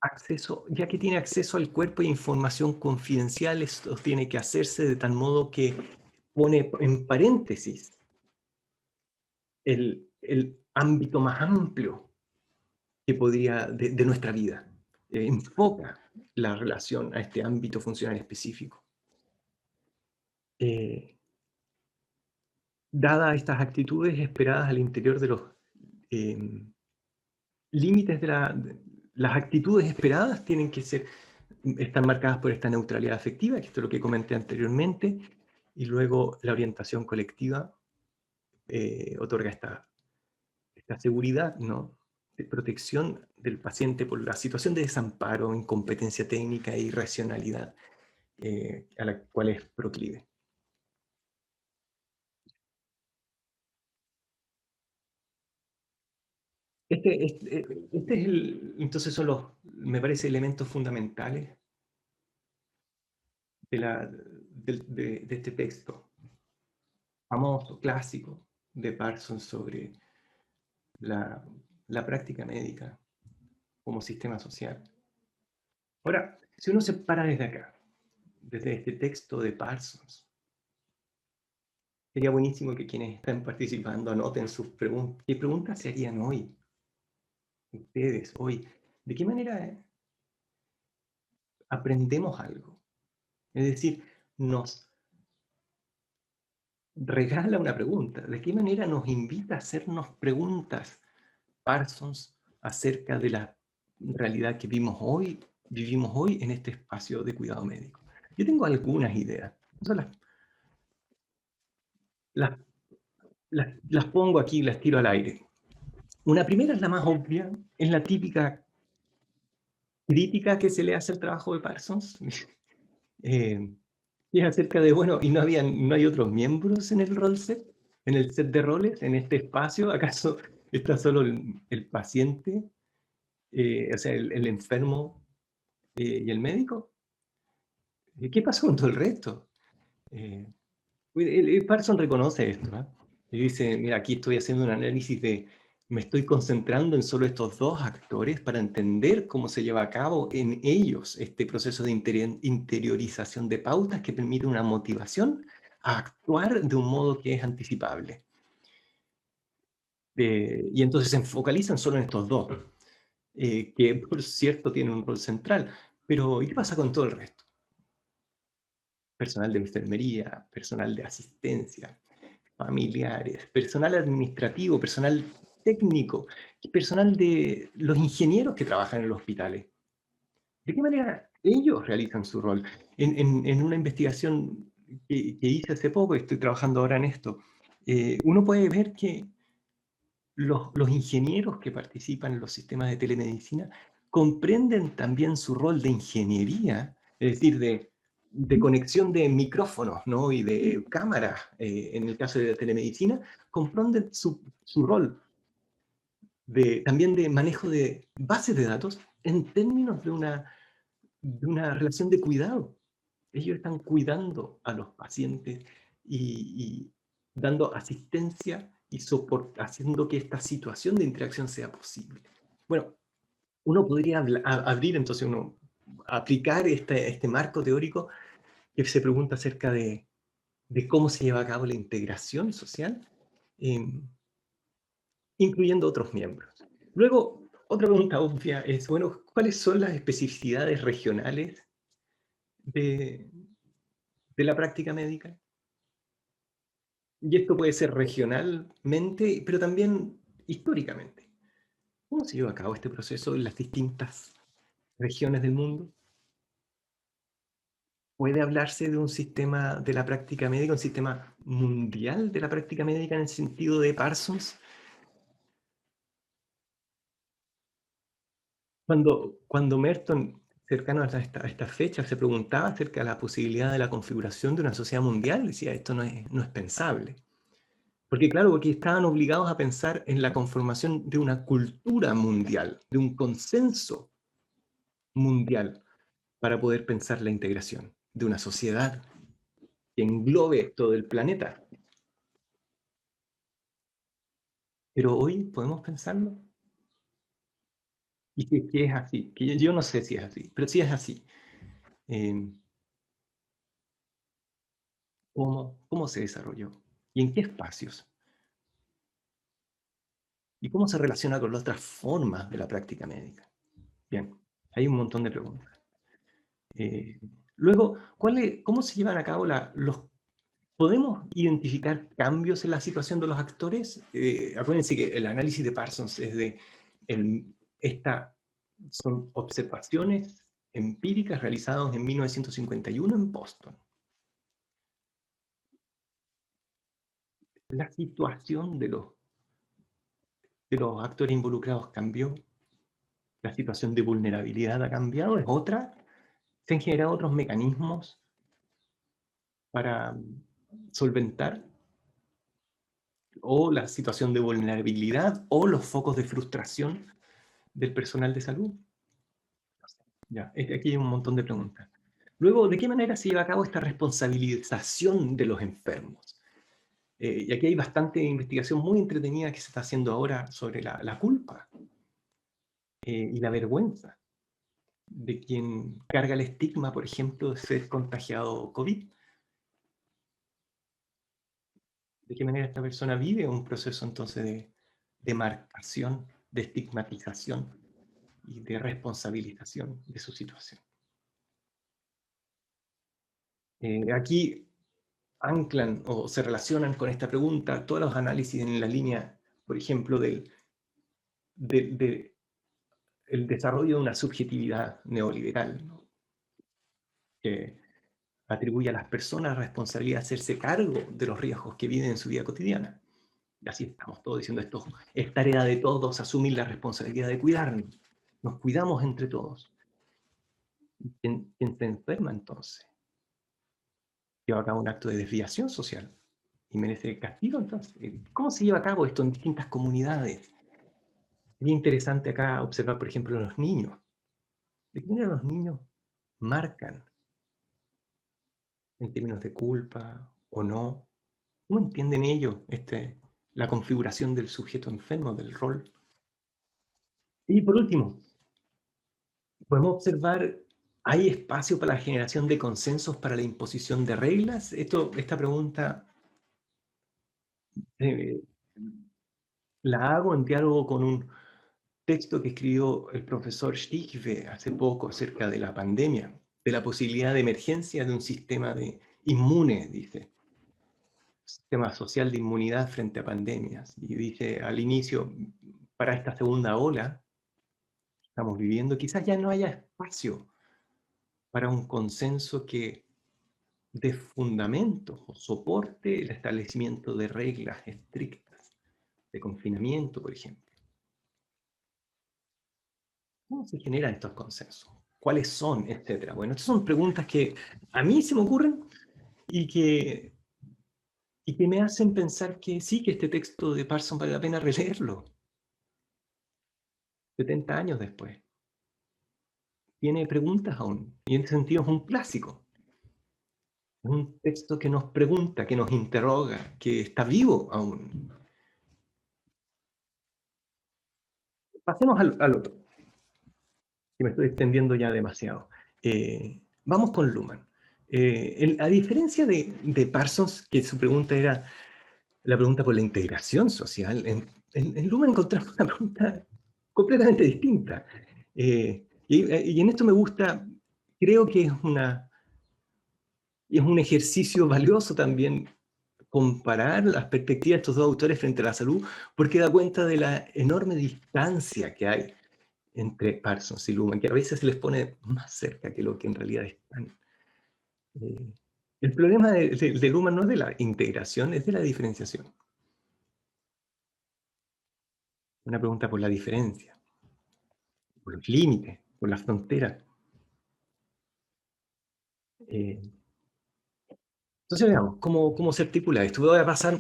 acceso, ya que tiene acceso al cuerpo e información confidencial, esto tiene que hacerse de tal modo que pone en paréntesis el ámbito más amplio que podría de nuestra vida. Enfoca la relación a este ámbito funcional específico. Dadas estas actitudes esperadas al interior de los límites de las actitudes esperadas tienen que están marcadas por esta neutralidad afectiva, que esto es lo que comenté anteriormente, y luego la orientación colectiva otorga esta seguridad, ¿no?, de protección del paciente por la situación de desamparo, incompetencia técnica e irracionalidad a la cual es proclive. Entonces son me parece, elementos fundamentales de este texto famoso, clásico, de Parsons sobre la práctica médica como sistema social. Ahora, si uno se para desde acá, desde este texto de Parsons, sería buenísimo que quienes están participando anoten sus preguntas. ¿Qué preguntas se harían hoy? Ustedes, hoy. ¿De qué manera aprendemos algo? Es decir, nos regala una pregunta. ¿De qué manera nos invita a hacernos preguntas Parsons acerca de la realidad que vivimos hoy en este espacio de cuidado médico? Yo tengo algunas ideas. Las pongo aquí, las tiro al aire. Una primera es la más obvia, es la típica crítica que se le hace al trabajo de Parsons. Y es acerca de, bueno, ¿y no hay otros miembros en el rol set? ¿En el set de roles? ¿En este espacio? ¿Acaso está solo el paciente? O sea, el enfermo y el médico. ¿Qué pasó con todo el resto? Parson reconoce esto, ¿no? Y dice, mira, aquí estoy haciendo un análisis me estoy concentrando en solo estos dos actores para entender cómo se lleva a cabo en ellos este proceso de interiorización de pautas que permite una motivación a actuar de un modo que es anticipable. Y entonces se focalizan solo en estos dos, que por cierto tienen un rol central. Pero ¿y qué pasa con todo el resto? Personal de enfermería, personal de asistencia, familiares, personal administrativo, personal técnico, personal de los ingenieros que trabajan en los hospitales. ¿De qué manera ellos realizan su rol? En una investigación que hice hace poco, estoy trabajando ahora en esto, uno puede ver que los ingenieros que participan en los sistemas de telemedicina comprenden también su rol de ingeniería, es decir, de conexión de micrófonos, ¿no?, y de cámaras, en el caso de la telemedicina, comprenden su rol también de manejo de bases de datos en términos de una relación de cuidado. Ellos están cuidando a los pacientes y dando asistencia y haciendo que esta situación de interacción sea posible. Bueno, uno podría abrir entonces, aplicar este marco teórico que se pregunta acerca de cómo se lleva a cabo la integración social, incluyendo otros miembros. Luego, otra pregunta obvia es, bueno, ¿cuáles son las especificidades regionales de la práctica médica? Y esto puede ser regionalmente, pero también históricamente. ¿Cómo se lleva a cabo este proceso en las distintas regiones del mundo? ¿Puede hablarse de un sistema de la práctica médica, un sistema mundial de la práctica médica en el sentido de Parsons? Cuando Merton, cercano a esta fecha, se preguntaba acerca de la posibilidad de la configuración de una sociedad mundial, decía, esto no es pensable. Porque claro, porque estaban obligados a pensar en la conformación de una cultura mundial, de un consenso mundial, para poder pensar la integración de una sociedad que englobe todo el planeta. Pero hoy podemos pensarlo. Y que es así, que yo no sé si es así, pero sí es así. ¿Cómo se desarrolló? ¿Y en qué espacios? ¿Y cómo se relaciona con las otras formas de la práctica médica? Bien, hay un montón de preguntas. Luego, ¿cómo se llevan a cabo ¿Podemos identificar cambios en la situación de los actores? Acuérdense que el análisis de Parsons es de son observaciones empíricas realizadas en 1951 en Boston. La situación de los actores involucrados cambió. La situación de vulnerabilidad ha cambiado, es otra. Se han generado otros mecanismos para solventar o la situación de vulnerabilidad o los focos de frustración del personal de salud. Ya, aquí hay un montón de preguntas. Luego, ¿de qué manera se lleva a cabo esta responsabilización de los enfermos? Y aquí hay bastante investigación muy entretenida que se está haciendo ahora sobre la culpa y la vergüenza de quien carga el estigma, por ejemplo, de ser contagiado COVID. ¿De qué manera esta persona vive un proceso entonces de marcación, de estigmatización y de responsabilización de su situación? Aquí anclan o se relacionan con esta pregunta todos los análisis en la línea, por ejemplo, del el desarrollo de una subjetividad neoliberal, ¿no? Que atribuye a las personas la responsabilidad de hacerse cargo de los riesgos que viven en su vida cotidiana. Y así estamos todos diciendo esto, es tarea de todos asumir la responsabilidad de cuidarnos. Nos cuidamos entre todos. ¿Quién se enferma entonces? Lleva a cabo un acto de desviación social y merece castigo entonces. ¿Cómo se lleva a cabo esto en distintas comunidades? Es interesante acá observar, por ejemplo, los niños. ¿De qué manera los niños marcan en términos de culpa o no? ¿Cómo entienden ellos la configuración del sujeto enfermo, del rol? Y por último, podemos observar, ¿hay espacio para la generación de consensos para la imposición de reglas? Esta pregunta eh, la hago en diálogo con un texto que escribió el profesor Stigve hace poco acerca de la pandemia, de la posibilidad de emergencia de un sistema inmune, dice, sistema social de inmunidad frente a pandemias. Y dice al inicio, para esta segunda ola que estamos viviendo, quizás ya no haya espacio para un consenso que dé fundamento o soporte el establecimiento de reglas estrictas de confinamiento, por ejemplo. ¿Cómo se generan estos consensos? ¿Cuáles son? Etcétera. Bueno, estas son preguntas que a mí se me ocurren y que me hacen pensar que sí, que este texto de Parsons vale la pena releerlo 70 años después. Tiene preguntas aún, y en ese sentido es un clásico. Es un texto que nos pregunta, que nos interroga, que está vivo aún. Pasemos al otro, que me estoy extendiendo ya demasiado. Vamos con Luhmann. A diferencia de Parsons, que su pregunta era la pregunta por la integración social, en Luhmann encontramos una pregunta completamente distinta. Y en esto me gusta, creo que es un ejercicio valioso también comparar las perspectivas de estos dos autores frente a la salud, porque da cuenta de la enorme distancia que hay entre Parsons y Luhmann, que a veces se les pone más cerca que lo que en realidad están. El problema de Luhmann no es de la integración, es de la diferenciación. Una pregunta por la diferencia, por los límites, por las fronteras. Entonces veamos cómo se articula esto. Voy a pasar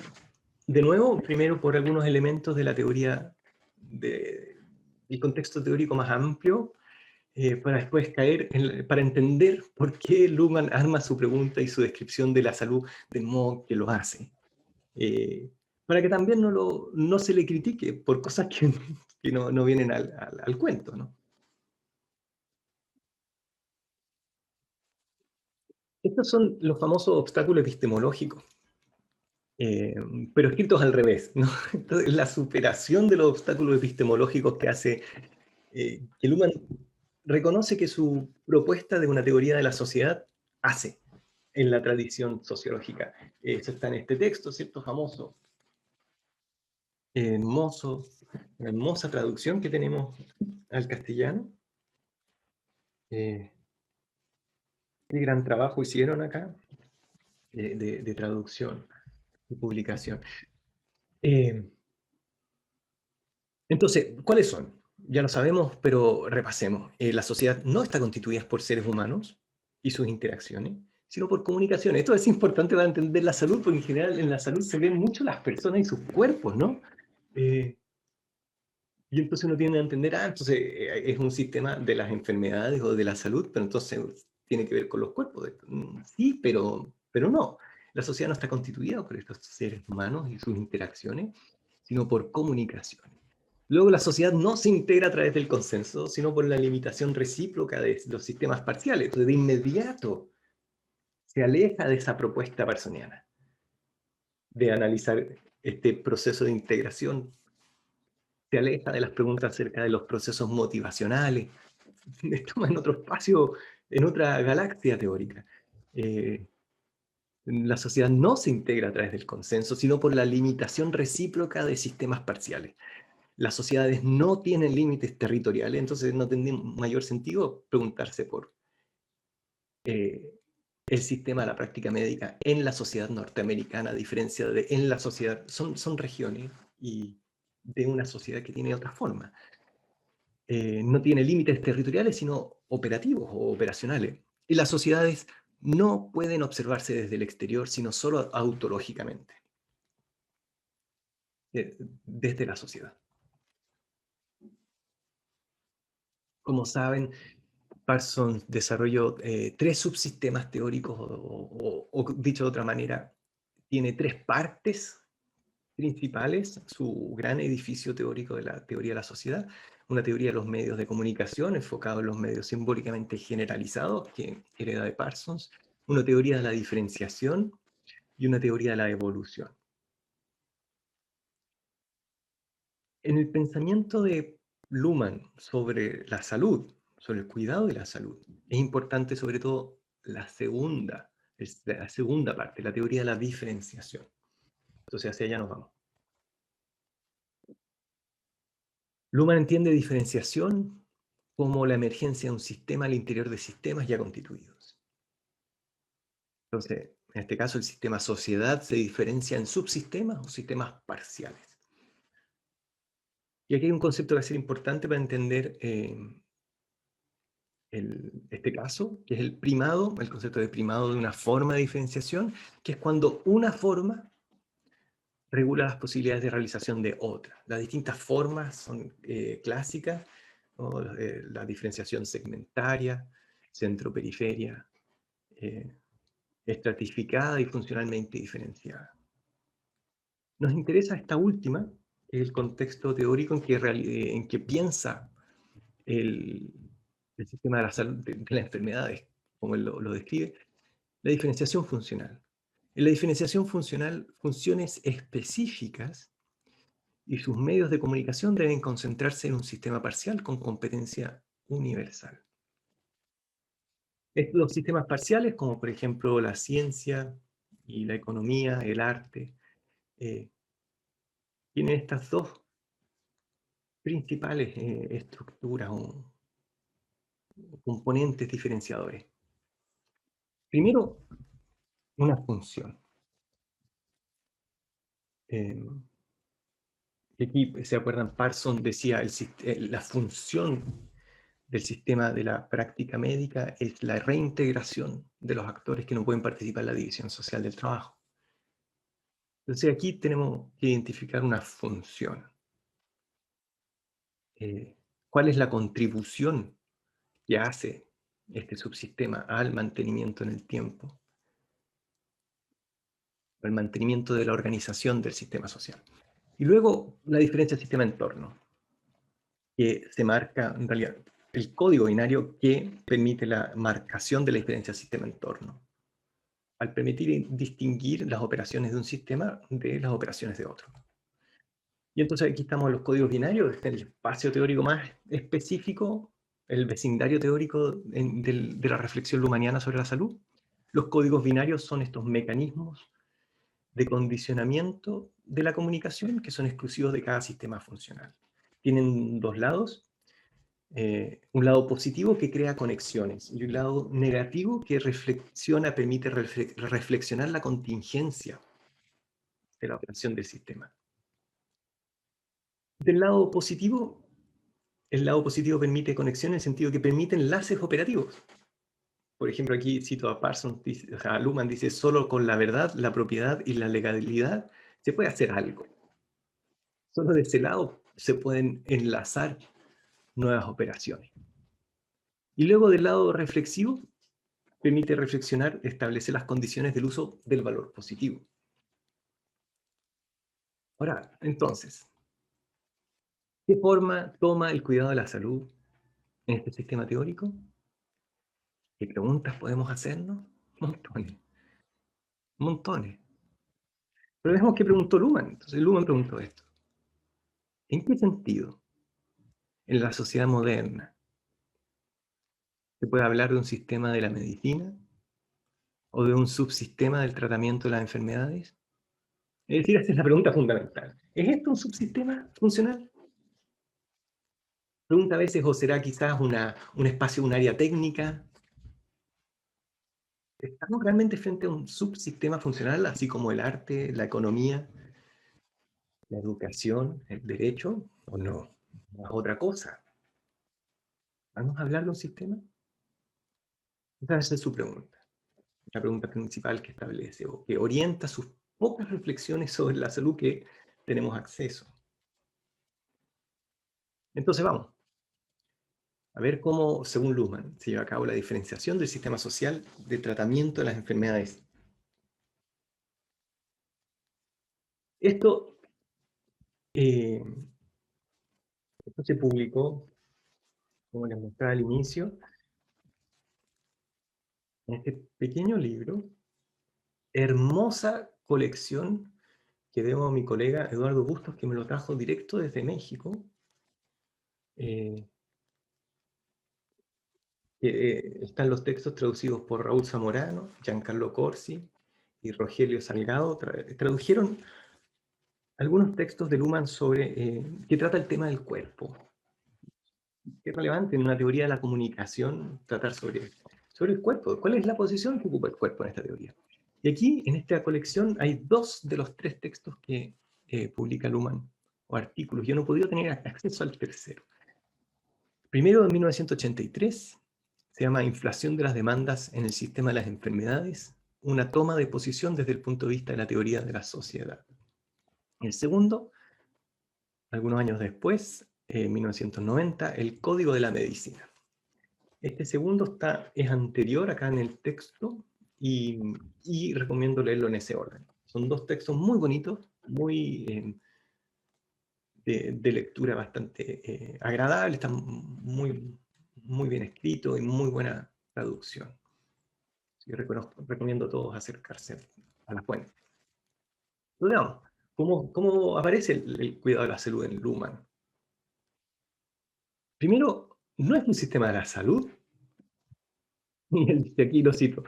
de nuevo primero por algunos elementos de la teoría, del contexto teórico más amplio, para después caer, para entender por qué Luhmann arma su pregunta y su descripción de la salud del modo que lo hace. Para que también no se le critique por cosas que no vienen al cuento, ¿no? Estos son los famosos obstáculos epistemológicos, pero escritos al revés, ¿no? Entonces, la superación de los obstáculos epistemológicos que hace que Luhmann reconoce que su propuesta de una teoría de la sociedad hace. en la tradición sociológica. Eso está en este texto, ¿cierto? Famoso, hermosa traducción que tenemos al castellano. Qué gran trabajo hicieron acá de traducción y publicación. Entonces, ¿cuáles son? Ya lo sabemos, pero repasemos. La sociedad no está constituida por seres humanos y sus interacciones, sino por comunicaciones. Esto es importante para entender la salud, porque en general en la salud se ven mucho las personas y sus cuerpos, ¿no? Y entonces uno tiene que entender, entonces es un sistema de las enfermedades o de la salud, pero entonces tiene que ver con los cuerpos. Sí, pero no. La sociedad no está constituida por estos seres humanos y sus interacciones, sino por comunicaciones. Luego la sociedad no se integra a través del consenso, sino por la limitación recíproca de los sistemas parciales. Entonces de inmediato se aleja de esa propuesta parsoniana, de analizar este proceso de integración, se aleja de las preguntas acerca de los procesos motivacionales, toma en otro espacio, en otra galaxia teórica. La sociedad no se integra a través del consenso, sino por la limitación recíproca de sistemas parciales. Las sociedades no tienen límites territoriales, entonces no tiene mayor sentido preguntarse por el sistema de la práctica médica en la sociedad norteamericana, a diferencia de en la sociedad, son regiones y de una sociedad que tiene otra forma. No tiene límites territoriales, sino operativos o operacionales. Y las sociedades no pueden observarse desde el exterior, sino solo autológicamente, desde la sociedad. Como saben, Parsons desarrolló 3 subsistemas teóricos, o dicho de otra manera, tiene 3 partes principales, su gran edificio teórico de la teoría de la sociedad. Una teoría de los medios de comunicación, enfocado en los medios simbólicamente generalizados, que hereda de Parsons, una teoría de la diferenciación y una teoría de la evolución. En el pensamiento de Luhmann sobre la salud, sobre el cuidado de la salud, es importante sobre todo la segunda parte, la teoría de la diferenciación. Entonces hacia allá nos vamos. Luhmann entiende diferenciación como la emergencia de un sistema al interior de sistemas ya constituidos. Entonces, en este caso, el sistema sociedad se diferencia en subsistemas o sistemas parciales. Y aquí hay un concepto que va a ser importante para entender este caso, que es el primado, el concepto de primado de una forma de diferenciación, que es cuando una forma regula las posibilidades de realización de otra. Las distintas formas son clásicas, ¿no? La diferenciación segmentaria, centro-periferia, estratificada y funcionalmente diferenciada. Nos interesa esta última, el contexto teórico en que piensa el sistema de la salud, de las enfermedades, como él lo describe, la diferenciación funcional. En la diferenciación funcional, funciones específicas y sus medios de comunicación deben concentrarse en un sistema parcial con competencia universal. Los sistemas parciales, como por ejemplo la ciencia y la economía, el arte, tienen estas 2 principales estructuras o componentes diferenciadores. Primero, una función. Aquí, ¿se acuerdan? Parsons decía, la función del sistema de la práctica médica es la reintegración de los actores que no pueden participar en la división social del trabajo. Entonces aquí tenemos que identificar una función. ¿Cuál es la contribución que hace este subsistema al mantenimiento en el tiempo? El mantenimiento de la organización del sistema social. Y luego la diferencia sistema-entorno, que se marca en realidad el código binario que permite la marcación de la diferencia sistema-entorno, al permitir distinguir las operaciones de un sistema de las operaciones de otro. Y entonces aquí estamos en los códigos binarios, el espacio teórico más específico, el vecindario teórico de la reflexión luhmanniana sobre la salud. Los códigos binarios son estos mecanismos de condicionamiento de la comunicación que son exclusivos de cada sistema funcional. Tienen dos lados. Un lado positivo que crea conexiones y un lado negativo que reflexiona, permite reflexionar la contingencia de la operación del sistema. Del lado positivo, el lado positivo permite conexión en el sentido que permite enlaces operativos. Por ejemplo, aquí cito a Parsons, o sea, Luhmann dice, solo con la verdad, la propiedad y la legalidad se puede hacer algo. Solo de ese lado se pueden enlazar nuevas operaciones. Y luego del lado reflexivo, permite reflexionar, establecer las condiciones del uso del valor positivo. Ahora, entonces, ¿qué forma toma el cuidado de la salud en este sistema teórico? ¿Qué preguntas podemos hacernos? Montones. Montones. Pero veamos qué preguntó Luhmann. Entonces Luhmann preguntó esto. ¿En qué sentido, en la sociedad moderna, se puede hablar de un sistema de la medicina o de un subsistema del tratamiento de las enfermedades? Es decir, esa es la pregunta fundamental. ¿Es esto un subsistema funcional? Pregunta a veces, ¿o será quizás un espacio, un área técnica? ¿Estamos realmente frente a un subsistema funcional, así como el arte, la economía, la educación, el derecho, o no? ¿Es otra cosa? ¿Vamos a hablar de un sistema? Esa es su pregunta. La pregunta principal que establece o que orienta sus pocas reflexiones sobre la salud que tenemos acceso. Entonces vamos a ver cómo, según Luhmann, se lleva a cabo la diferenciación del sistema social de tratamiento de las enfermedades. Esto se publicó, como les mostraba al inicio, en este pequeño libro, hermosa colección que debo a mi colega Eduardo Bustos, que me lo trajo directo desde México. Están los textos traducidos por Raúl Zamorano, Giancarlo Corsi y Rogelio Salgado. Tradujeron algunos textos de Luhmann que trata el tema del cuerpo. Es relevante en una teoría de la comunicación tratar sobre el cuerpo. ¿Cuál es la posición que ocupa el cuerpo en esta teoría? Y aquí, en esta colección, hay 2 de los 3 textos que publica Luhmann, o artículos. Yo no he podido tener acceso al tercero. Primero, en 1983, se llama Inflación de las demandas en el sistema de las enfermedades, una toma de posición desde el punto de vista de la teoría de la sociedad. El segundo, algunos años después, en 1990, el Código de la Medicina. Este segundo es anterior acá en el texto y recomiendo leerlo en ese orden. Son 2 textos muy bonitos, muy de lectura bastante agradable, están muy bien escritos y muy buena traducción. Yo recomiendo a todos acercarse a la fuente. Pero veamos, ¿cómo aparece el cuidado de la salud en Luhmann? Primero, no es un sistema de la salud, y aquí lo cito,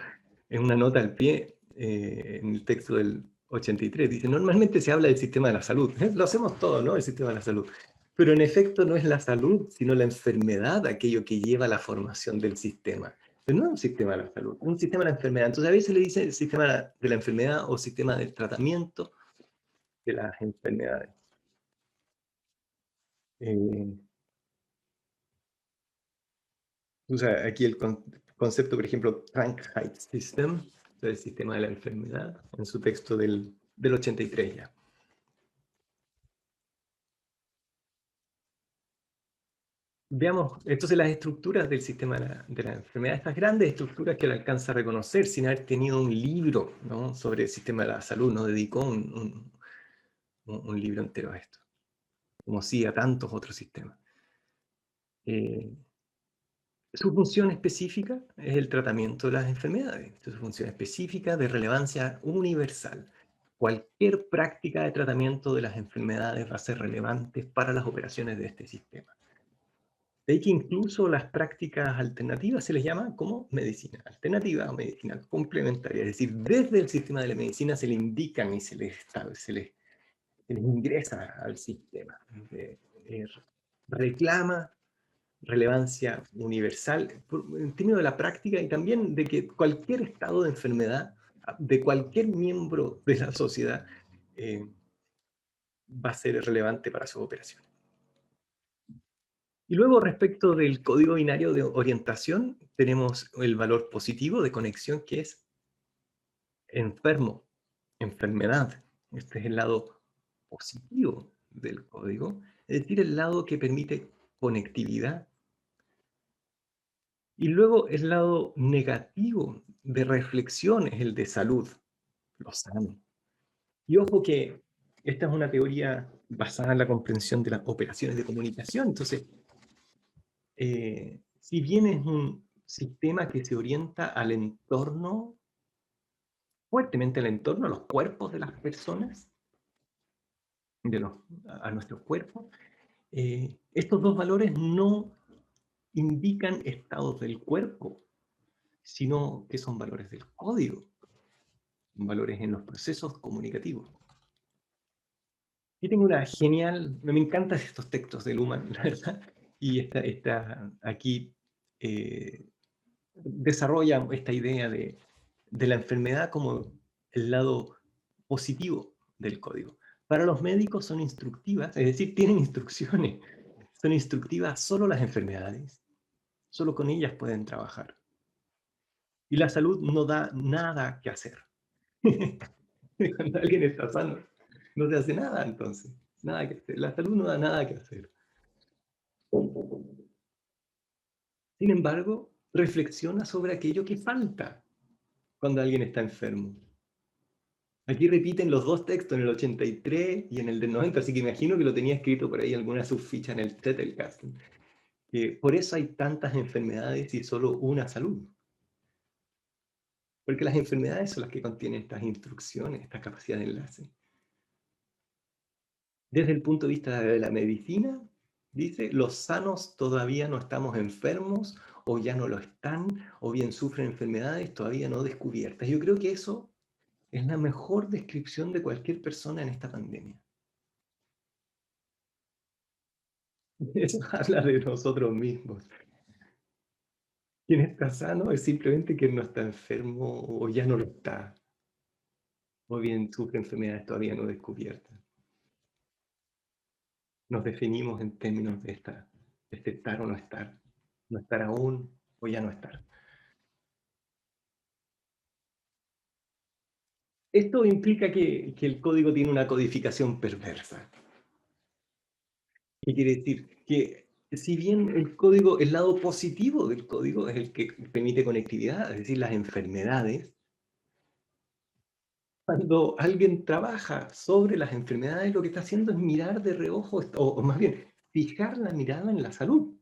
en una nota al pie, en el texto del 83, dice, normalmente se habla del sistema de la salud, lo hacemos todo, ¿no? El sistema de la salud. Pero en efecto no es la salud, sino la enfermedad aquello que lleva a la formación del sistema. Pero no es un sistema de la salud, es un sistema de la enfermedad. Entonces a veces le dicen sistema de la enfermedad o sistema del tratamiento de las enfermedades. Usa aquí el concepto, por ejemplo, Krankheitssystem, el sistema de la enfermedad, en su texto del 83 ya. Veamos entonces las estructuras del sistema de la enfermedad, estas grandes estructuras que él alcanza a reconocer sin haber tenido un libro, ¿no?, sobre el sistema de la salud, no dedicó un libro entero a esto, como sí a tantos otros sistemas. Su función específica es el tratamiento de las enfermedades. Su función específica de relevancia universal. Cualquier práctica de tratamiento de las enfermedades va a ser relevante para las operaciones de este sistema. De ahí que incluso las prácticas alternativas se les llama como medicina alternativa o medicina complementaria. Es decir, desde el sistema de la medicina se le indican y se les ingresa al sistema. Reclama relevancia universal en términos de la práctica y también de que cualquier estado de enfermedad de cualquier miembro de la sociedad va a ser relevante para su operación. Y luego, respecto del código binario de orientación, tenemos el valor positivo de conexión, que es enfermo, enfermedad. Este es el lado positivo del código, es decir, el lado que permite conectividad. Y luego el lado negativo de reflexión es el de salud, lo sano. Y ojo que esta es una teoría basada en la comprensión de las operaciones de comunicación. Entonces, si bien es un sistema que se orienta al entorno, fuertemente al entorno, a los cuerpos de las personas, a nuestros cuerpos, estos dos valores no indican estados del cuerpo, sino que son valores del código, valores en los procesos comunicativos. Yo tengo una genial, me encantan estos textos de Luhmann, la verdad, y está aquí desarrolla esta idea de la enfermedad como el lado positivo del código. Para los médicos son instructivas, es decir, tienen instrucciones, son instructivas solo las enfermedades, solo con ellas pueden trabajar. Y la salud no da nada que hacer. Cuando alguien está sano, no se hace nada entonces, nada que hacer. La salud no da nada que hacer. Sin embargo, reflexiona sobre aquello que falta cuando alguien está enfermo. Aquí repiten los dos textos, en el 83 y en el del 90, así que imagino que lo tenía escrito por ahí alguna subficha en el Zettelkasten. Por eso hay tantas enfermedades y solo una salud. Porque las enfermedades son las que contienen estas instrucciones, esta capacidad de enlace. Desde el punto de vista de la medicina, dice, los sanos todavía no estamos enfermos, o ya no lo están, o bien sufren enfermedades todavía no descubiertas. Yo creo que eso es la mejor descripción de cualquier persona en esta pandemia. Eso habla de nosotros mismos. Quien está sano es simplemente quien no está enfermo o ya no lo está, o bien sufre enfermedades todavía no descubiertas. Nos definimos en términos de este estar o no estar aún o ya no estar. Esto implica que el código tiene una codificación perversa. ¿Qué quiere decir? Que si bien el código, el lado positivo del código es el que permite conectividad, es decir, las enfermedades, cuando alguien trabaja sobre las enfermedades, lo que está haciendo es mirar de reojo, o más bien, fijar la mirada en la salud.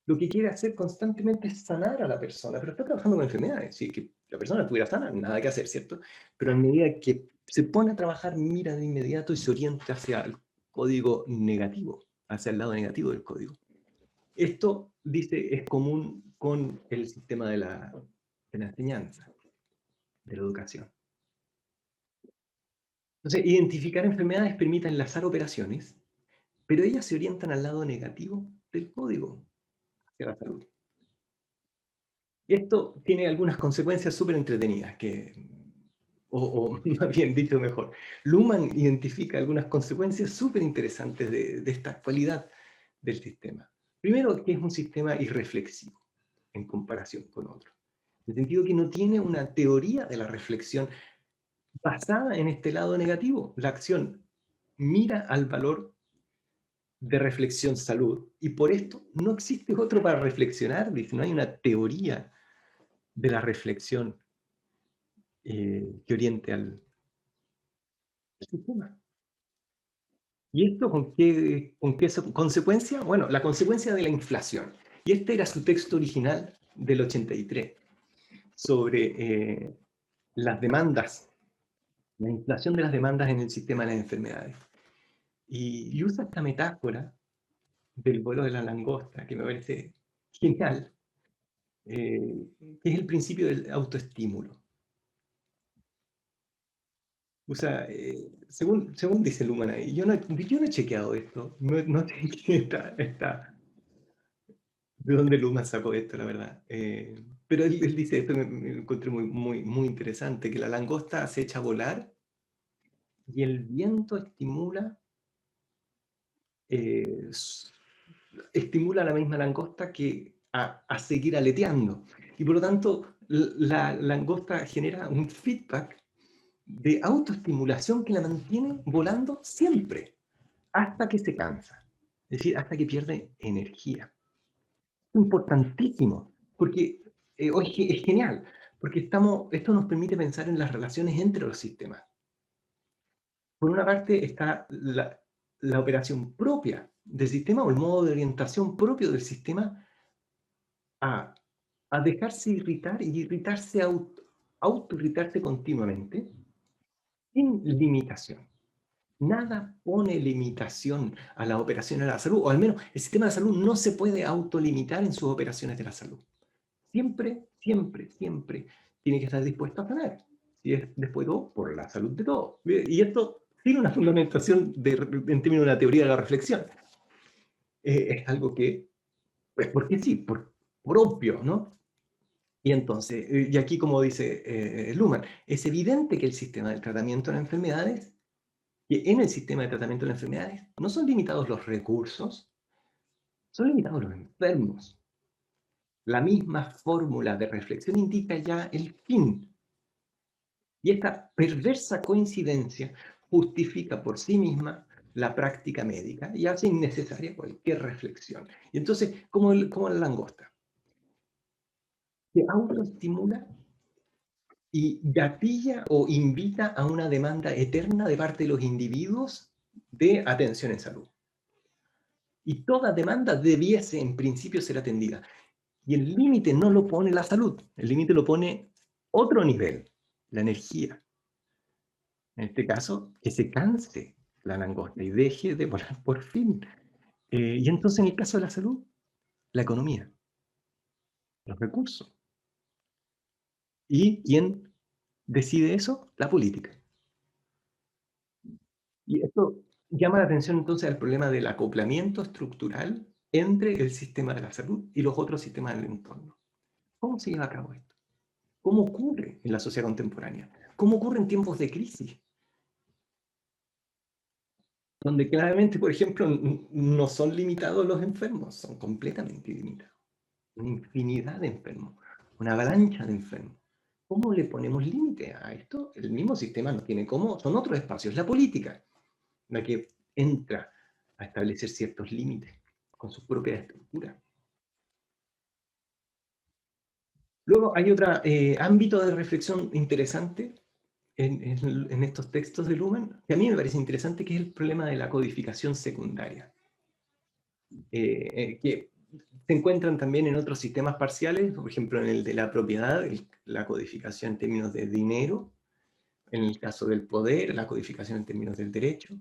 Lo que quiere hacer constantemente es sanar a la persona, pero está trabajando con enfermedades. Si que la persona estuviera sana, nada que hacer, ¿cierto? Pero a medida que se pone a trabajar, mira de inmediato y se orienta hacia el código negativo, hacia el lado negativo del código. Esto, dice, es común con el sistema de la enseñanza, de la educación. Entonces, identificar enfermedades permite enlazar operaciones, pero ellas se orientan al lado negativo del código hacia la salud. Y esto tiene algunas consecuencias súper entretenidas, o más bien dicho mejor, Luhmann identifica algunas consecuencias súper interesantes de esta cualidad del sistema. Primero, que es un sistema irreflexivo en comparación con otros. En el sentido que no tiene una teoría de la reflexión basada en este lado negativo. La acción mira al valor de reflexión salud y por esto no existe otro para reflexionar, dice, no hay una teoría de la reflexión que oriente al sistema. ¿Y esto con qué consecuencia? Bueno, la consecuencia de la inflación. Y este era su texto original del 83, sobre las demandas, la inflación de las demandas en el sistema de las enfermedades. Y usa esta metáfora del vuelo de la langosta, que me parece genial, que es el principio del autoestímulo. O sea, según dice Luhmann ahí, yo no he chequeado esto, no chequeé de dónde Luhmann sacó esto, la verdad. Pero él dice esto, me encontré muy interesante, que la langosta se echa a volar y el viento eh, estimula a la misma langosta que a seguir aleteando. Y por lo tanto, la langosta genera un feedback de autoestimulación que la mantiene volando siempre, hasta que se cansa. Es decir, hasta que pierde energía. Importantísimo, porque es genial, porque esto nos permite pensar en las relaciones entre los sistemas. Por una parte está la operación propia del sistema o el modo de orientación propio del sistema a, a dejarse irritar y irritarse, auto-irritarse continuamente, sin limitación. Nada pone limitación a las operaciones de la salud, o al menos el sistema de salud no se puede autolimitar en sus operaciones de la salud. Siempre tiene que estar dispuesto a ganar. Si es después de todo, por la salud de todos. Y esto tiene una fundamentación en términos de la teoría de la reflexión. Es algo que, pues porque sí, por obvio, ¿no? Y entonces, y aquí como dice Luhmann, es evidente que el sistema del tratamiento de las enfermedades, que en el sistema de tratamiento de las enfermedades no son limitados los recursos, son limitados los enfermos. La misma fórmula de reflexión indica ya el fin. Y esta perversa coincidencia justifica por sí misma la práctica médica y hace innecesaria cualquier reflexión. Y entonces, como la langosta, se autoestimula y gatilla o invita a una demanda eterna de parte de los individuos de atención en salud. Y toda demanda debiese en principio ser atendida. Y el límite no lo pone la salud, el límite lo pone otro nivel, la energía. En este caso, que se canse la langosta y deje de volar por fin. Y entonces en el caso de la salud, la economía, los recursos. ¿Y quién decide eso? La política. Y esto llama la atención entonces al problema del acoplamiento estructural entre el sistema de la salud y los otros sistemas del entorno. ¿Cómo se lleva a cabo esto? ¿Cómo ocurre en la sociedad contemporánea? ¿Cómo ocurre en tiempos de crisis? Donde claramente, por ejemplo, no son limitados los enfermos, son completamente ilimitados. Una infinidad de enfermos, una avalancha de enfermos. ¿Cómo le ponemos límite a esto? El mismo sistema no tiene cómo, son otros espacios, la política, la que entra a establecer ciertos límites con su propia estructura. Luego hay otro ámbito de reflexión interesante en estos textos de Luhmann, que a mí me parece interesante, que es el problema de la codificación secundaria, que se encuentran también en otros sistemas parciales, por ejemplo en el de la propiedad, la codificación en términos de dinero, en el caso del poder, la codificación en términos del derecho.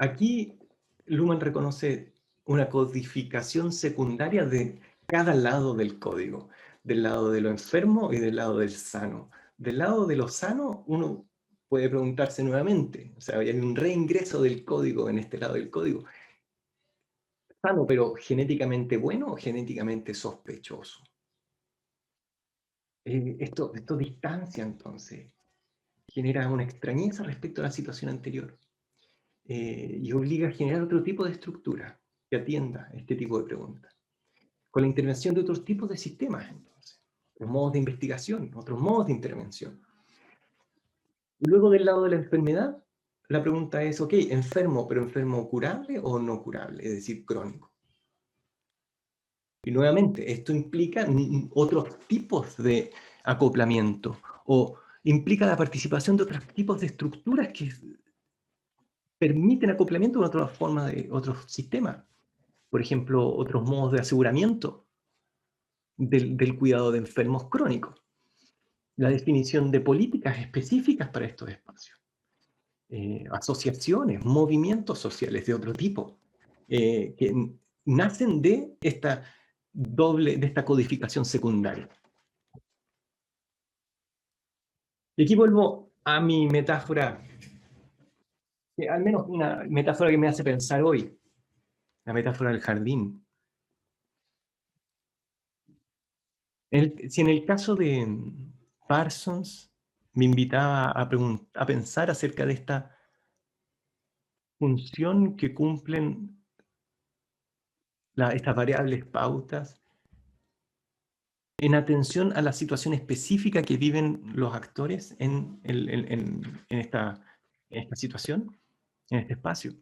Aquí Luhmann reconoce una codificación secundaria de cada lado del código, del lado de lo enfermo y del lado del sano. Del lado de lo sano, uno puede preguntarse nuevamente, o sea, hay un reingreso del código en este lado del código. Sano, pero genéticamente bueno o genéticamente sospechoso. Esto distancia entonces, genera una extrañeza respecto a la situación anterior. Y obliga a generar otro tipo de estructura que atienda este tipo de preguntas, con la intervención de otros tipos de sistemas, entonces, otros modos de investigación, otros modos de intervención. Y luego del lado de la enfermedad, la pregunta es, ok, enfermo, pero enfermo curable o no curable, es decir, crónico. Y nuevamente, esto implica otros tipos de acoplamiento o implica la participación de otros tipos de estructuras que permiten acoplamiento con otras formas de otros sistemas. Por ejemplo, otros modos de aseguramiento del cuidado de enfermos crónicos. La definición de políticas específicas para estos espacios. asociaciones, movimientos sociales de otro tipo, que nacen de esta codificación secundaria. Y aquí vuelvo a mi metáfora, que al menos una metáfora que me hace pensar hoy, la metáfora del jardín. Si en el caso de Parsons me invitaba a pensar acerca de esta función que cumplen estas variables pautas en atención a la situación específica que viven los actores en esta situación, en este espacio.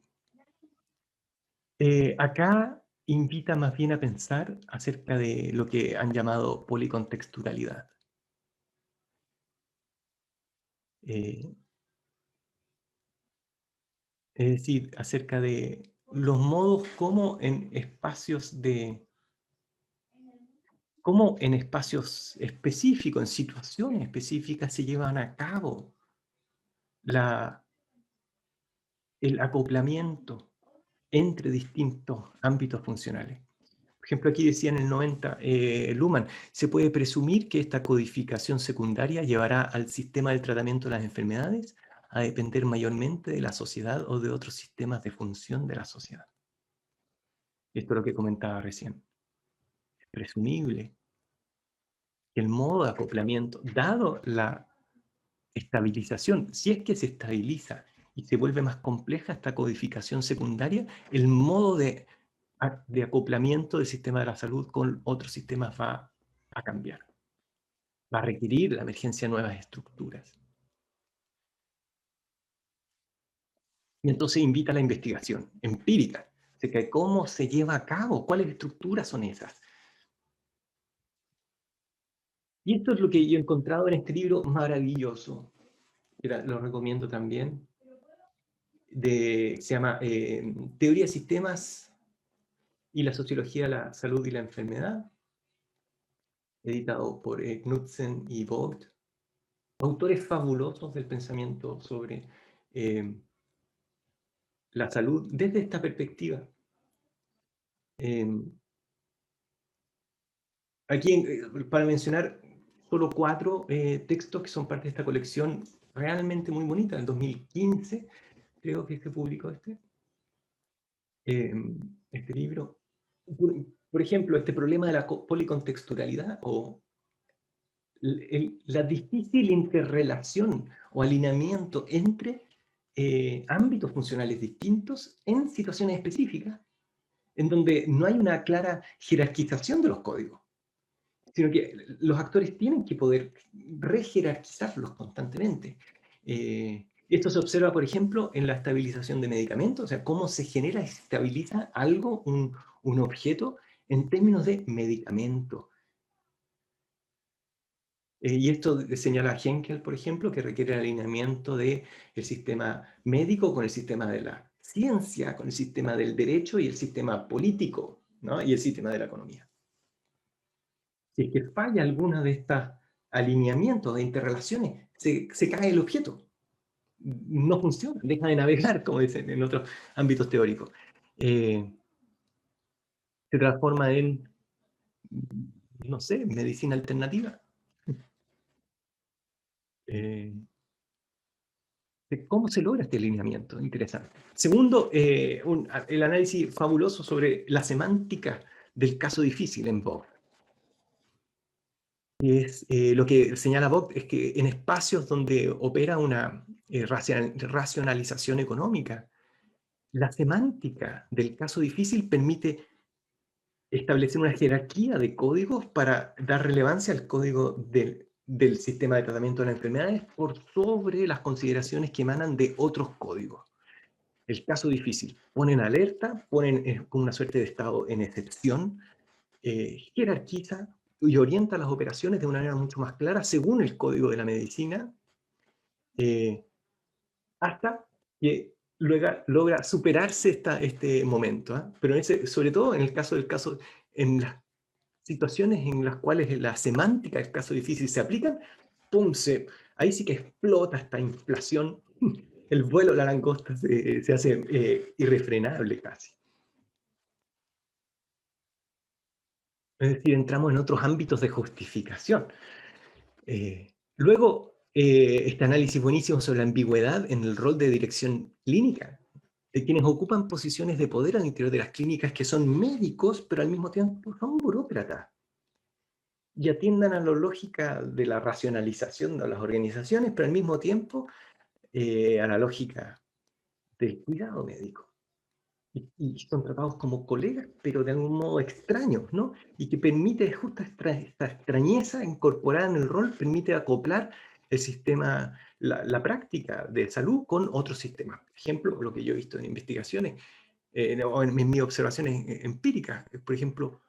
Acá invita más bien a pensar acerca de lo que han llamado policontextualidad. Es decir, acerca de los modos como en espacios específicos, en situaciones específicas se llevan a cabo el acoplamiento entre distintos ámbitos funcionales. Por ejemplo, aquí decía en el 90, Luhmann, se puede presumir que esta codificación secundaria llevará al sistema del tratamiento de las enfermedades a depender mayormente de la sociedad o de otros sistemas de función de la sociedad. Esto es lo que comentaba recién. Es presumible que el modo de acoplamiento, dado la estabilización, si es que se estabiliza y se vuelve más compleja esta codificación secundaria, el modo de acoplamiento del sistema de la salud con otros sistemas va a cambiar. Va a requerir la emergencia de nuevas estructuras. Y entonces invita a la investigación empírica, acerca de cómo se lleva a cabo, cuáles estructuras son esas. Y esto es lo que yo he encontrado en este libro maravilloso, que lo recomiendo también, se llama Teoría de Sistemas y la Sociología de la Salud y la Enfermedad, editado por Knudsen y Vogt, autores fabulosos del pensamiento sobre la salud desde esta perspectiva. Aquí, para mencionar solo 4 textos que son parte de esta colección realmente muy bonita, en 2015 creo que se publicó este libro. Por ejemplo, este problema de la policontextualidad o la difícil interrelación o alineamiento entre ámbitos funcionales distintos en situaciones específicas, en donde no hay una clara jerarquización de los códigos, sino que los actores tienen que poder rejerarquizarlos constantemente. Esto se observa, por ejemplo, en la estabilización de medicamentos, o sea, cómo se genera y se estabiliza algo, un objeto, en términos de medicamento. Y esto señala Henkel, por ejemplo, que requiere el alineamiento del sistema médico con el sistema de la ciencia, con el sistema del derecho y el sistema político, ¿no? Y el sistema de la economía. Si es que falla alguna de estos alineamientos de interrelaciones, se cae el objeto. No funciona, deja de navegar, como dicen en otros ámbitos teóricos. Se transforma en, no sé, medicina alternativa. ¿Cómo se logra este alineamiento? Interesante. Segundo, el análisis fabuloso sobre la semántica del caso difícil en Vogt. Lo que señala Vogt es que en espacios donde opera una racionalización económica, la semántica del caso difícil permite establecer una jerarquía de códigos para dar relevancia al código del sistema de tratamiento de las enfermedades por sobre las consideraciones que emanan de otros códigos. El caso difícil, ponen alerta, ponen como una suerte de estado en excepción, jerarquiza y orienta las operaciones de una manera mucho más clara según el código de la medicina, hasta que logra superarse este momento. Pero sobre todo en en las situaciones en las cuales la semántica del caso difícil se aplica, ¡pum! Ahí sí que explota esta inflación el vuelo de la langosta se hace irrefrenable casi. Es decir, entramos en otros ámbitos de justificación. Luego, este análisis buenísimo sobre la ambigüedad en el rol de dirección clínica, de quienes ocupan posiciones de poder al interior de las clínicas, que son médicos, pero al mismo tiempo son burócratas, y atiendan a la lógica de la racionalización de las organizaciones, pero al mismo tiempo a la lógica del cuidado médico. Y son tratados como colegas, pero de algún modo extraños, ¿no? Y que permite justo esta extrañeza incorporada en el rol, permite acoplar el sistema, la práctica de salud con otros sistemas. Por ejemplo, lo que yo he visto en investigaciones, o en mis observaciones empíricas, por ejemplo,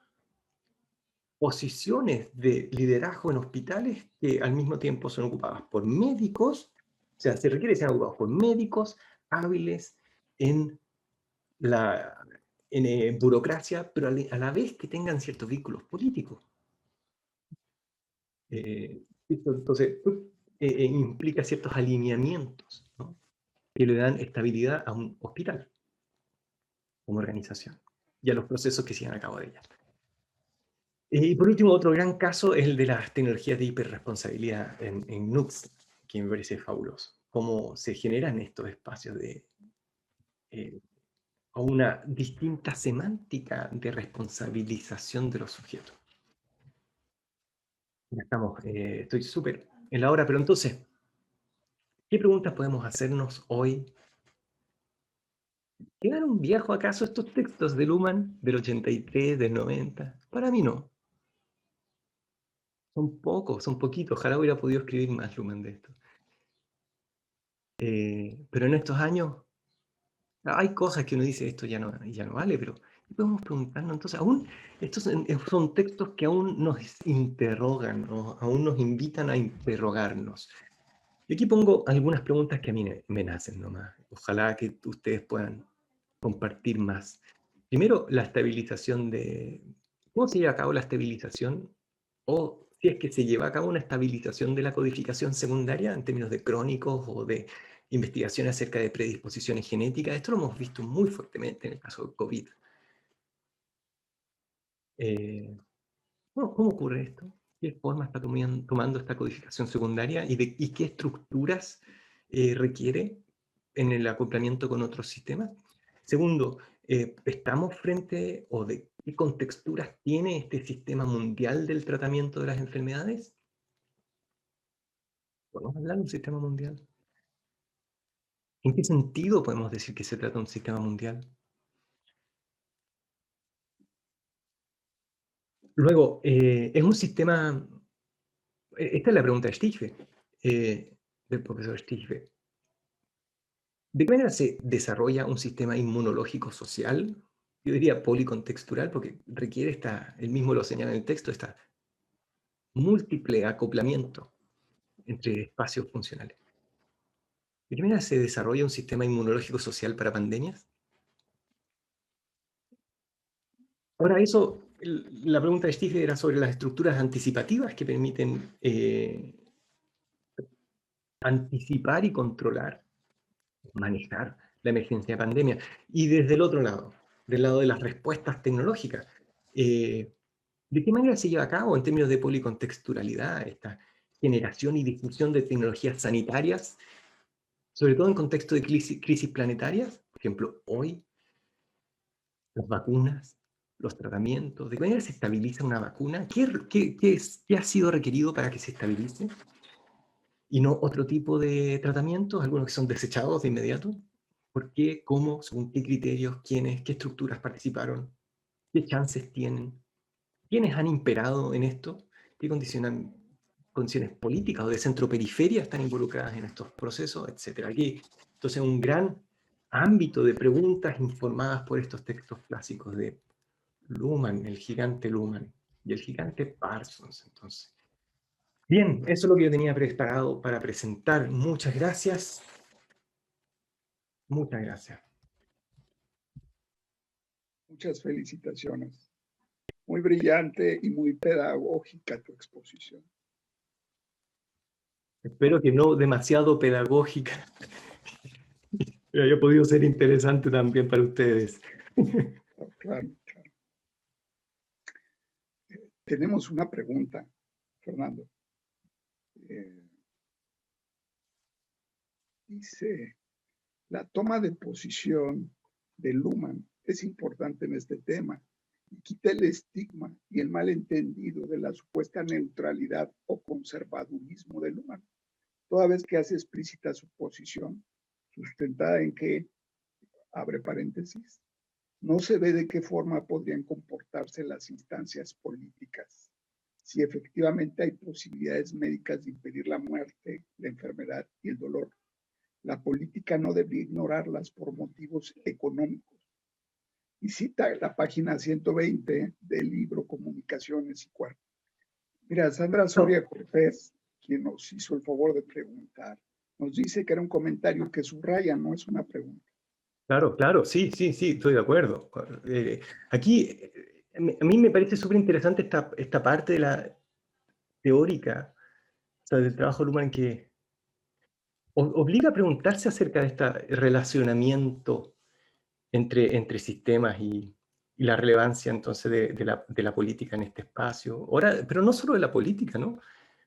posiciones de liderazgo en hospitales que al mismo tiempo son ocupadas por médicos, o sea, se requiere que sean ocupados por médicos hábiles en burocracia, pero a la vez que tengan ciertos vínculos políticos. Entonces, implica ciertos alineamientos, ¿no?, que le dan estabilidad a un hospital como organización y a los procesos que se llevan a cabo de ella. Y por último, otro gran caso es el de las tecnologías de hiperresponsabilidad en NUTS, que me parece fabuloso. Cómo se generan estos espacios de a una distinta semántica de responsabilización de los sujetos. Ya estamos, estoy súper en la hora, pero entonces, ¿qué preguntas podemos hacernos hoy? ¿Quedaron viejos acaso estos textos de Luhmann del 83, del 90? Para mí no. Son pocos, son poquitos. Ojalá hubiera podido escribir más Luhmann de esto. Pero en estos años hay cosas que uno dice, esto ya no vale, pero podemos preguntarnos, entonces, aún estos son textos que aún nos interrogan, ¿no?, aún nos invitan a interrogarnos. Y aquí pongo algunas preguntas que a mí me nacen nomás. Ojalá que ustedes puedan compartir más. Primero, la estabilización de... ¿Cómo se lleva a cabo la estabilización? O si es que se lleva a cabo una estabilización de la codificación secundaria en términos de crónicos o de investigación acerca de predisposiciones genéticas. Esto lo hemos visto muy fuertemente en el caso del COVID. Bueno, ¿cómo ocurre esto? ¿Qué forma está tomando esta codificación secundaria y qué estructuras requiere en el acoplamiento con otros sistemas? Segundo, ¿estamos frente o de qué contexturas tiene este sistema mundial del tratamiento de las enfermedades? ¿Podemos hablar de un sistema mundial? ¿En qué sentido podemos decir que se trata de un sistema mundial? Luego, es un sistema... Esta es la pregunta de Stichwe, del profesor Stichwe. ¿De qué manera se desarrolla un sistema inmunológico social? Yo diría policontextual, porque requiere él mismo lo señala en el texto, esta múltiple acoplamiento entre espacios funcionales. ¿De qué manera se desarrolla un sistema inmunológico social para pandemias? Ahora, la pregunta de Stiglitz era sobre las estructuras anticipativas que permiten anticipar y controlar, manejar la emergencia de pandemia. Y desde el otro lado, del lado de las respuestas tecnológicas, ¿de qué manera se lleva a cabo en términos de policontextualidad esta generación y difusión de tecnologías sanitarias, sobre todo en contexto de crisis planetarias? Por ejemplo, hoy, las vacunas, los tratamientos. ¿De qué manera se estabiliza una vacuna? ¿Qué ha sido requerido para que se estabilice? Y no otro tipo de tratamientos, algunos que son desechados de inmediato. ¿Por qué? ¿Cómo? ¿Según qué criterios? ¿Quiénes? ¿Qué estructuras participaron? ¿Qué chances tienen? ¿Quiénes han imperado en esto? ¿Qué condiciones políticas o de centro-periferia están involucradas en estos procesos? Etcétera. Aquí, entonces, un gran ámbito de preguntas informadas por estos textos clásicos de Luhmann, el gigante Luhmann y el gigante Parsons. Entonces, bien, eso es lo que yo tenía preparado para presentar. Muchas gracias. Muchas gracias. Muchas felicitaciones. Muy brillante y muy pedagógica tu exposición. Espero que no demasiado pedagógica. haya podido ser interesante también para ustedes. Claro, claro. Tenemos una pregunta, Fernando. Dice, la toma de posición de Luhmann es importante en este tema y quita el estigma y el malentendido de la supuesta neutralidad o conservadurismo de Luhmann, toda vez que hace explícita su posición, sustentada en que, abre paréntesis, no se ve de qué forma podrían comportarse las instancias políticas, si efectivamente hay posibilidades médicas de impedir la muerte, la enfermedad y el dolor. La política no debe ignorarlas por motivos económicos. Y cita la página 120 del libro Comunicaciones y Cuerpo. Mira, Sandra Soria Cortés, quien nos hizo el favor de preguntar, nos dice que era un comentario que subraya, no es una pregunta. Claro, claro, sí, sí, sí, estoy de acuerdo. Aquí, a mí me parece súper interesante esta parte de la teórica, o sea, del trabajo de Luhmann, que obliga a preguntarse acerca de este relacionamiento entre sistemas y la relevancia entonces de la política en este espacio. Ahora, pero no solo de la política, ¿no?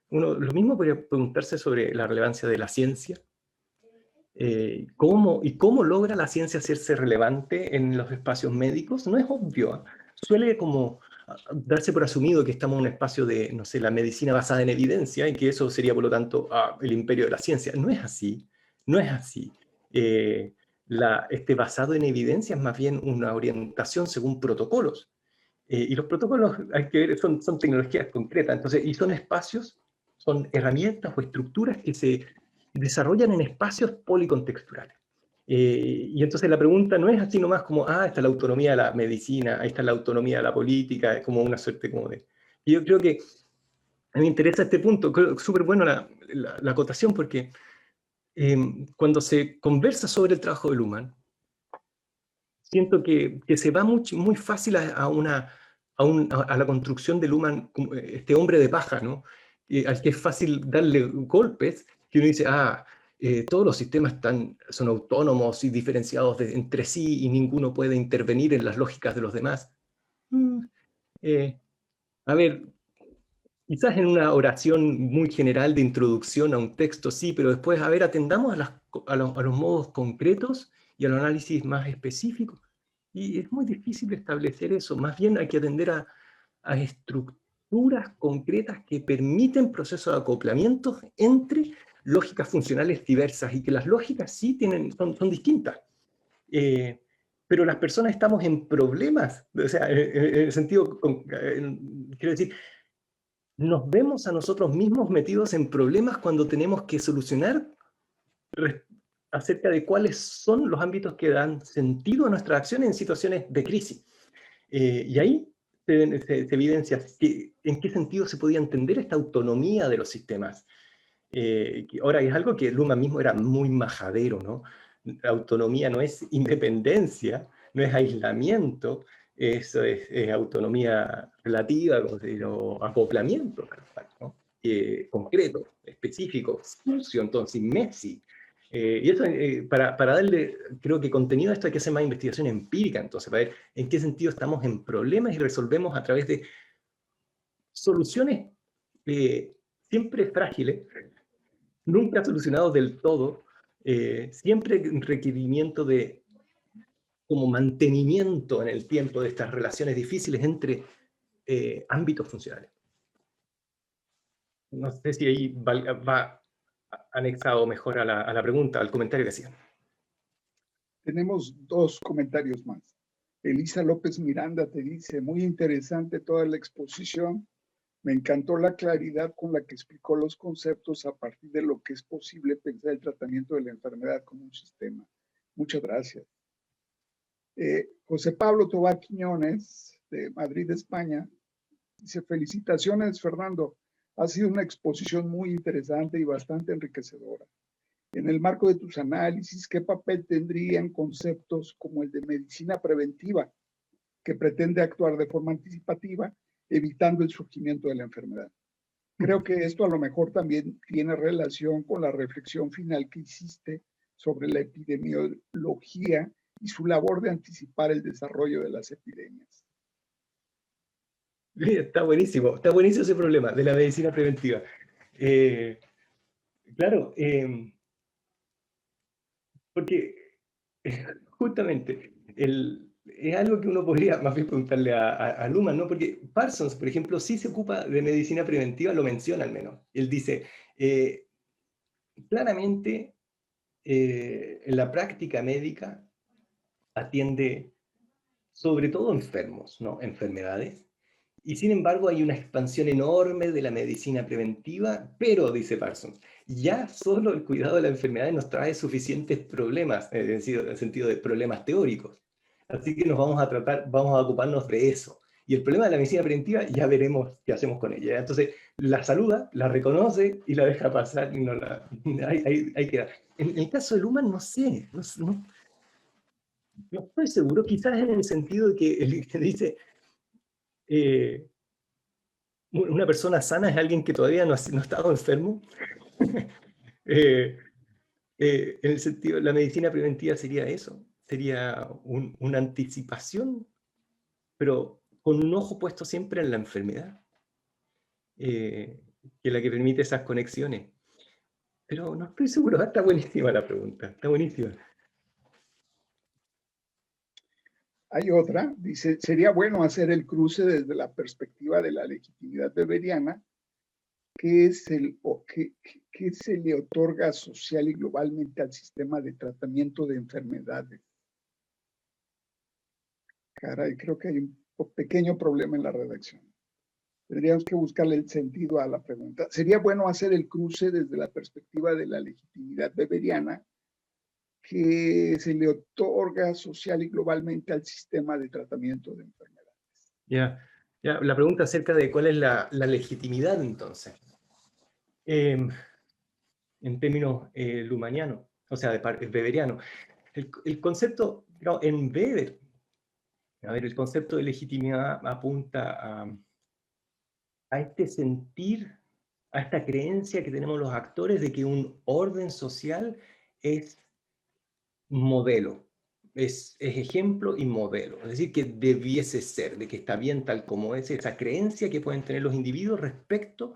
Lo mismo podría preguntarse sobre la relevancia de la ciencia. ¿Cómo logra la ciencia hacerse relevante en los espacios médicos? No es obvio. Suele como darse por asumido que estamos en un espacio de, no sé, la medicina basada en evidencia y que eso sería, por lo tanto, el imperio de la ciencia. No es así. No es así. Este basado en evidencia es más bien una orientación según protocolos. Y los protocolos, hay que ver, son tecnologías concretas. Entonces, y son espacios, son herramientas o estructuras que se desarrollan en espacios policontextuales. Y entonces la pregunta no es así nomás como, está la autonomía de la medicina, ahí está la autonomía de la política, es como una suerte como de... Y yo creo que a mí me interesa este punto, creo súper bueno la acotación, porque cuando se conversa sobre el trabajo de Luhmann, siento que se va muy fácil a la construcción de Luhmann, este hombre de paja, ¿no? Al que es fácil darle golpes, que uno dice, todos los sistemas son autónomos y diferenciados entre sí y ninguno puede intervenir en las lógicas de los demás. A ver, quizás en una oración muy general de introducción a un texto sí, pero después, a ver, atendamos a los modos concretos y al análisis más específico. Y es muy difícil establecer eso. Más bien hay que atender a estructuras concretas que permiten procesos de acoplamiento entre lógicas funcionales diversas y que las lógicas sí son distintas. Pero las personas estamos en problemas, o sea, en el sentido, quiero decir, nos vemos a nosotros mismos metidos en problemas cuando tenemos que solucionar acerca de cuáles son los ámbitos que dan sentido a nuestras acciones en situaciones de crisis. Y ahí se evidencia en qué sentido se podía entender esta autonomía de los sistemas. Ahora es algo que Luhmann mismo era muy majadero, ¿no? La autonomía no es independencia, no es aislamiento, eso es autonomía relativa, o acoplamiento, ¿no? Concreto, específico, sucio, entonces, Messi. Y eso, para darle, creo que contenido a esto hay que hacer más investigación empírica, entonces, para ver en qué sentido estamos en problemas y resolvemos a través de soluciones siempre frágiles, nunca solucionados del todo, siempre en requerimiento de como mantenimiento en el tiempo de estas relaciones difíciles entre ámbitos funcionales. No sé si ahí va anexado mejor a la pregunta, al comentario que hacían. Tenemos dos comentarios más. Elisa López Miranda te dice, muy interesante toda la exposición. Me encantó la claridad con la que explicó los conceptos a partir de lo que es posible pensar el tratamiento de la enfermedad como un sistema. Muchas gracias. José Pablo Tobar Quiñones, de Madrid, España, dice, felicitaciones, Fernando. Ha sido una exposición muy interesante y bastante enriquecedora. En el marco de tus análisis, ¿qué papel tendrían conceptos como el de medicina preventiva, que pretende actuar de forma anticipativa, evitando el surgimiento de la enfermedad? Creo que esto a lo mejor también tiene relación con la reflexión final que hiciste sobre la epidemiología y su labor de anticipar el desarrollo de las epidemias. Está buenísimo ese problema de la medicina preventiva. Claro, porque justamente es algo que uno podría más bien preguntarle a Luhmann, ¿no? Porque Parsons, por ejemplo, sí se ocupa de medicina preventiva, lo menciona al menos. Él dice, claramente, en la práctica médica atiende sobre todo enfermos, ¿no? Enfermedades. Y sin embargo hay una expansión enorme de la medicina preventiva, pero, dice Parsons, ya solo el cuidado de la enfermedad nos trae suficientes problemas, en el sentido de problemas teóricos. Así que vamos a ocuparnos de eso. Y el problema de la medicina preventiva ya veremos qué hacemos con ella. Entonces, la saluda, la reconoce y la deja pasar y no la... Ahí queda. En el caso de Luhmann, no sé, no estoy seguro, quizás en el sentido de que él dice... una persona sana es alguien que todavía no ha estado enfermo. En el sentido, la medicina preventiva sería eso, sería una anticipación, pero con un ojo puesto siempre en la enfermedad, que es la que permite esas conexiones. Pero no estoy seguro, está buenísima la pregunta, está buenísima. Hay otra, dice, sería bueno hacer el cruce desde la perspectiva de la legitimidad weberiana, que se le otorga social y globalmente al sistema de tratamiento de enfermedades. Caray, creo que hay un pequeño problema en la redacción. Tendríamos que buscarle el sentido a la pregunta. Sería bueno hacer el cruce desde la perspectiva de la legitimidad weberiana, que se le otorga social y globalmente al sistema de tratamiento de enfermedades. Ya, la pregunta acerca de cuál es la legitimidad entonces, en términos luhmannianos, o sea, weberiano. El concepto, no, en Weber, a ver, el concepto de legitimidad apunta a este sentir, a esta creencia que tenemos los actores de que un orden social es modelo, es ejemplo y modelo. Es decir, que debiese ser, de que está bien tal como es, esa creencia que pueden tener los individuos respecto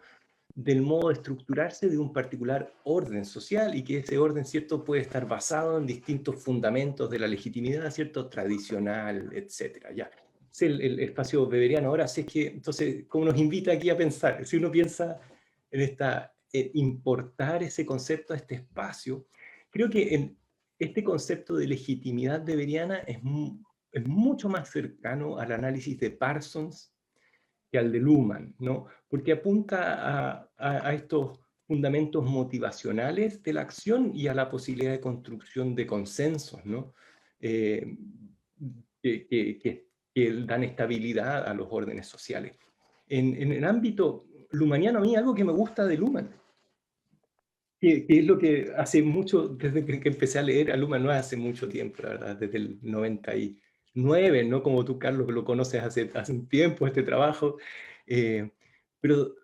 del modo de estructurarse de un particular orden social y que ese orden, ¿cierto?, puede estar basado en distintos fundamentos de la legitimidad, ¿cierto?, tradicional, etcétera. Ya. Es el espacio weberiano. Ahora, así es que, entonces, como nos invita aquí a pensar, si uno piensa en importar ese concepto a este espacio, creo que este concepto de legitimidad weberiana es mucho más cercano al análisis de Parsons que al de Luhmann, ¿no? Porque apunta a estos fundamentos motivacionales de la acción y a la posibilidad de construcción de consensos, ¿no? Que dan estabilidad a los órdenes sociales. En el ámbito luhmanniano, a mí algo que me gusta de Luhmann, que es lo que hace mucho, desde que empecé a leer a Luhmann, no hace mucho tiempo, la verdad, desde el 99, ¿no? Como tú, Carlos, que lo conoces hace un tiempo, este trabajo. Pero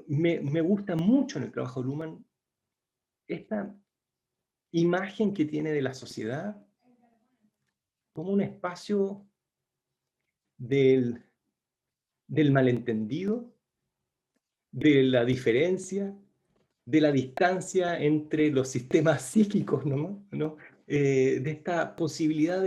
me gusta mucho en el trabajo de Luhmann esta imagen que tiene de la sociedad como un espacio del malentendido, de la diferencia, de la distancia entre los sistemas psíquicos, ¿no? De esta posibilidad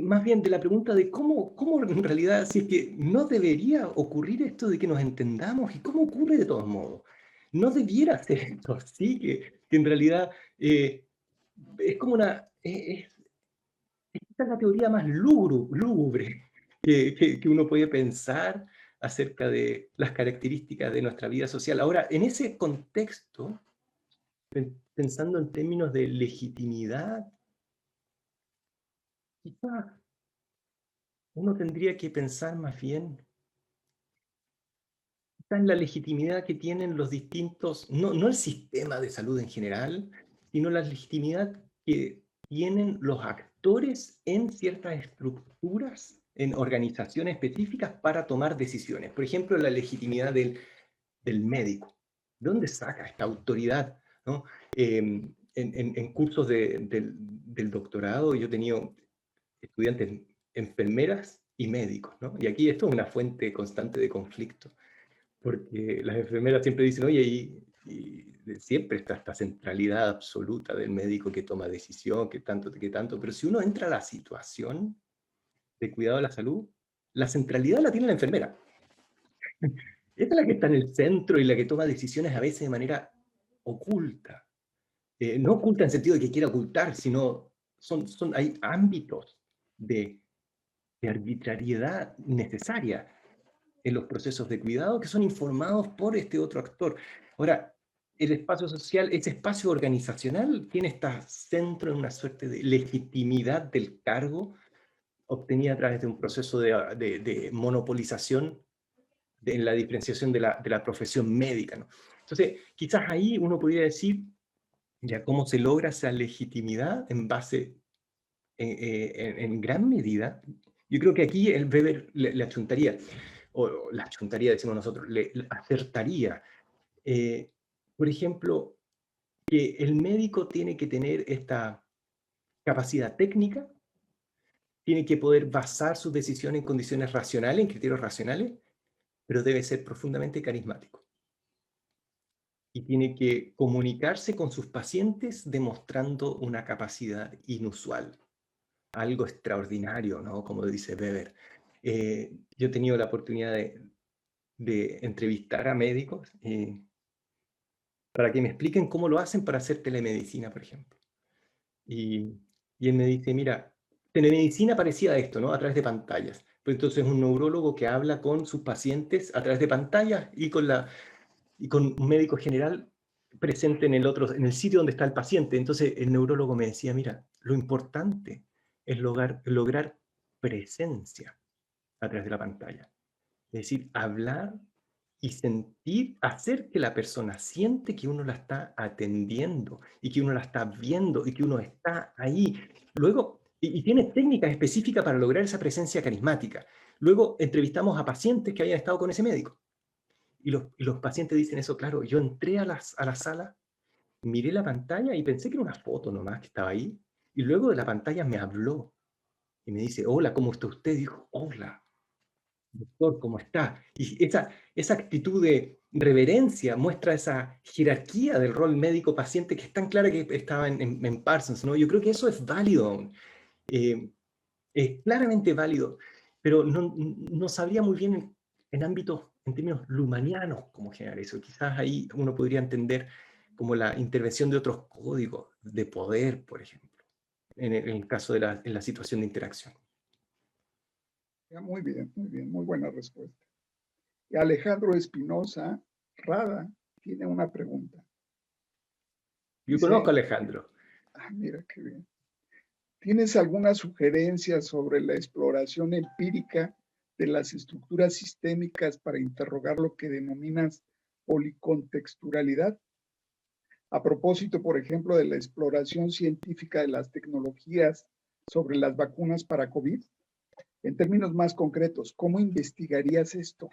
más bien de la pregunta de cómo en realidad, si es que no debería ocurrir esto de que nos entendamos y cómo ocurre de todos modos. No debiera ser esto así, que en realidad es como esta es la teoría más lúgubre que uno puede pensar acerca de las características de nuestra vida social. Ahora, en ese contexto, pensando en términos de legitimidad, quizás uno tendría que pensar más bien en la legitimidad que tienen los distintos, no el sistema de salud en general, sino la legitimidad que tienen los actores en ciertas estructuras, en organizaciones específicas para tomar decisiones. Por ejemplo, la legitimidad del médico. ¿De dónde saca esta autoridad, ¿no? En cursos del doctorado yo he tenido estudiantes enfermeras y médicos, ¿no? Y aquí esto es una fuente constante de conflicto, porque las enfermeras siempre dicen, oye, y siempre está esta centralidad absoluta del médico que toma decisión, que tanto, pero si uno entra a la situación de cuidado de la salud, la centralidad la tiene la enfermera. Esta es la que está en el centro y la que toma decisiones a veces de manera oculta. No oculta en el sentido de que quiera ocultar, sino hay ámbitos de arbitrariedad necesaria en los procesos de cuidado que son informados por este otro actor. Ahora, el espacio social, ese espacio organizacional, tiene este centro en una suerte de legitimidad del cargo obtenida a través de un proceso de monopolización en la diferenciación de la profesión médica, ¿no? Entonces, quizás ahí uno podría decir, ya cómo se logra esa legitimidad en base, en gran medida, yo creo que aquí el Weber le achuntaría, o la achuntaría, decimos nosotros, le acertaría. Por ejemplo, que el médico tiene que tener esta capacidad técnica, tiene que poder basar sus decisiones en condiciones racionales, en criterios racionales, pero debe ser profundamente carismático. Y tiene que comunicarse con sus pacientes demostrando una capacidad inusual, algo extraordinario, ¿no? Como dice Weber. Yo he tenido la oportunidad de entrevistar a médicos para que me expliquen cómo lo hacen para hacer telemedicina, por ejemplo. Y él me dice, mira, telemedicina parecía esto, ¿no? A través de pantallas. Pues entonces un neurólogo que habla con sus pacientes a través de pantallas y con un médico general presente en el sitio donde está el paciente. Entonces el neurólogo me decía, mira, lo importante es lograr presencia a través de la pantalla. Es decir, hablar y sentir, hacer que la persona siente que uno la está atendiendo y que uno la está viendo y que uno está ahí. Luego, y tiene técnicas específicas para lograr esa presencia carismática. Luego entrevistamos a pacientes que hayan estado con ese médico. Y los pacientes dicen eso, claro, yo entré a la sala, miré la pantalla y pensé que era una foto nomás que estaba ahí. Y luego de la pantalla me habló y me dice, hola, ¿cómo está usted? Dijo, hola, doctor, ¿cómo está? Y esa actitud de reverencia muestra esa jerarquía del rol médico-paciente que es tan clara que estaba en Parsons, ¿no? Yo creo que eso es válido aún. Es claramente válido, pero no sabría muy bien en ámbitos, en términos lumanianos, cómo generar eso. Quizás ahí uno podría entender como la intervención de otros códigos de poder, por ejemplo, en el caso de en la situación de interacción. Muy bien, muy buena respuesta. Y Alejandro Espinosa Rada tiene una pregunta. Yo Dice, conozco a Alejandro. Mira qué bien. ¿Tienes alguna sugerencia sobre la exploración empírica de las estructuras sistémicas para interrogar lo que denominas policontextualidad? A propósito, por ejemplo, de la exploración científica de las tecnologías sobre las vacunas para COVID. En términos más concretos, ¿cómo investigarías esto?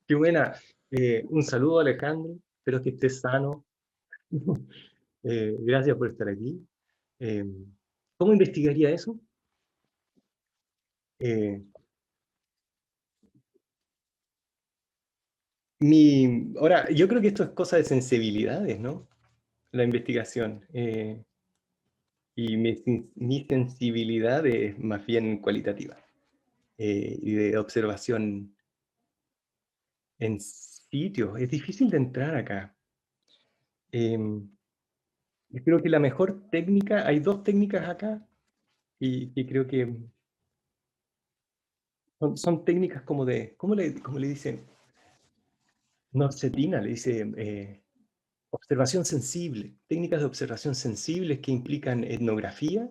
Qué buena. Un saludo, Alejandro. Espero que estés sano. Gracias por estar aquí. ¿Cómo investigaría eso? Ahora, yo creo que esto es cosa de sensibilidades, ¿no? La investigación. Y mi sensibilidad es más bien cualitativa y de observación en sitios. Es difícil de entrar acá. Yo creo que la mejor técnica, hay dos técnicas acá y creo que son técnicas como de, ¿cómo le dicen? Norcetina le dice observación sensible, técnicas de observación sensibles que implican etnografía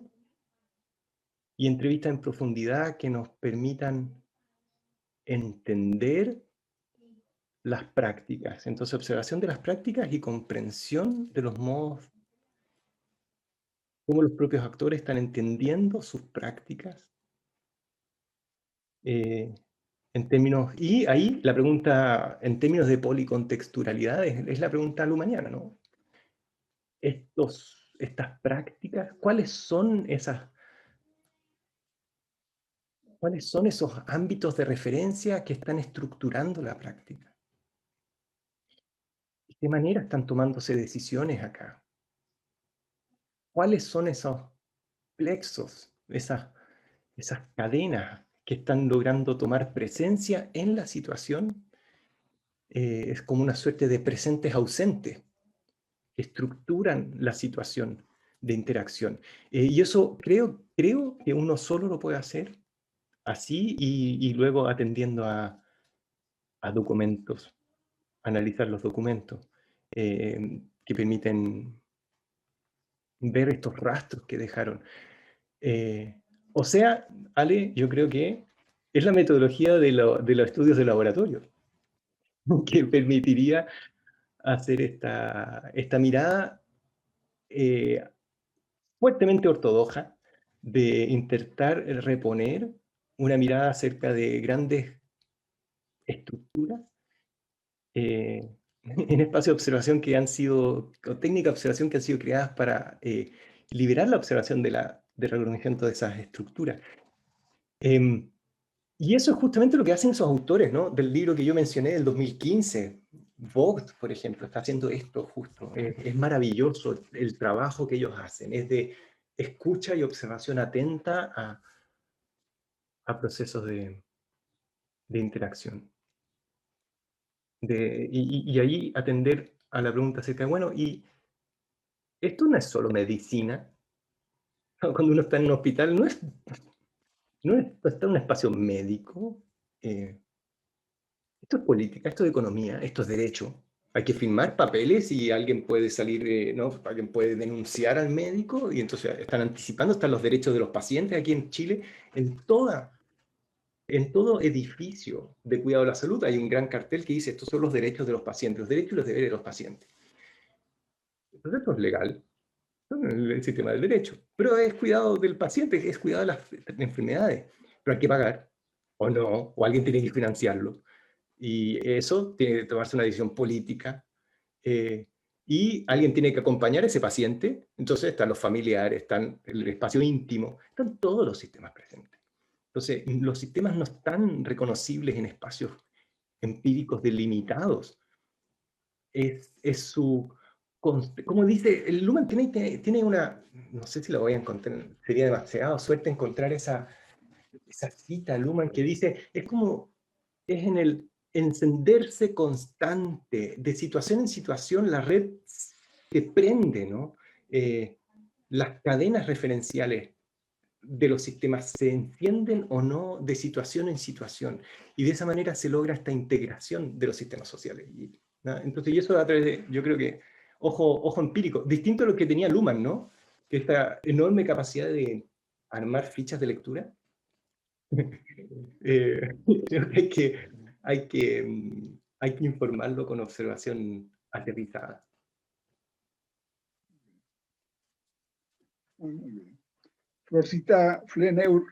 y entrevistas en profundidad que nos permitan entender las prácticas. Entonces, observación de las prácticas y comprensión de los modos, cómo los propios actores están entendiendo sus prácticas. En términos, y ahí la pregunta, en términos de policontextualidad, es la pregunta lumaniana, ¿no? estas prácticas? ¿Cuáles son esos ámbitos de referencia que están estructurando la práctica? ¿De qué manera están tomándose decisiones acá? ¿Cuáles son esos plexos, esas cadenas que están logrando tomar presencia en la situación? Es como una suerte de presentes ausentes que estructuran la situación de interacción. Y eso creo que uno solo lo puede hacer así y luego atendiendo a documentos, analizar los documentos que permiten ver estos rastros que dejaron. O sea, Ale, yo creo que es la metodología de los estudios de laboratorio que permitiría hacer esta mirada fuertemente ortodoxa de intentar reponer una mirada acerca de grandes estructuras en espacios de observación que han sido, o técnicas de observación que han sido creadas para liberar la observación del reconocimiento de esas estructuras. Y eso es justamente lo que hacen esos autores, ¿no? Del libro que yo mencioné del 2015. Vogt, por ejemplo, está haciendo esto justo. Es maravilloso el trabajo que ellos hacen. Es de escucha y observación atenta a procesos de interacción. Y ahí atender a la pregunta acerca de, bueno, y esto no es solo medicina. Cuando uno está en un hospital, no está en un espacio médico. Esto es política, esto es economía, esto es derecho. Hay que firmar papeles y alguien puede salir, ¿no? Alguien puede denunciar al médico y entonces están anticipando, están los derechos de los pacientes aquí en Chile. En todo edificio de cuidado de la salud hay un gran cartel que dice estos son los derechos de los pacientes, los derechos y los deberes de los pacientes. Entonces esto es legal, el sistema del derecho, pero es cuidado del paciente, es cuidado de las enfermedades, pero hay que pagar, o no, o alguien tiene que financiarlo. Y eso tiene que tomarse una decisión política. Y alguien tiene que acompañar a ese paciente. Entonces están los familiares, están el espacio íntimo, están todos los sistemas presentes. Entonces, los sistemas no están reconocibles en espacios empíricos delimitados. Es su... Como dice, el Luhmann tiene una... No sé si la voy a encontrar, sería demasiado suerte encontrar esa cita Luhmann que dice, es en el encenderse constante, de situación en situación, la red que prende, ¿no? Las cadenas referenciales de los sistemas se encienden o no de situación en situación, y de esa manera se logra esta integración de los sistemas sociales. ¿No? Entonces, y eso a través de, yo creo que, ojo empírico, distinto a lo que tenía Luhmann, ¿no? Que esta enorme capacidad de armar fichas de lectura. Creo que hay que informarlo con observación aterrizada. Muy bien. Florcita Fleneur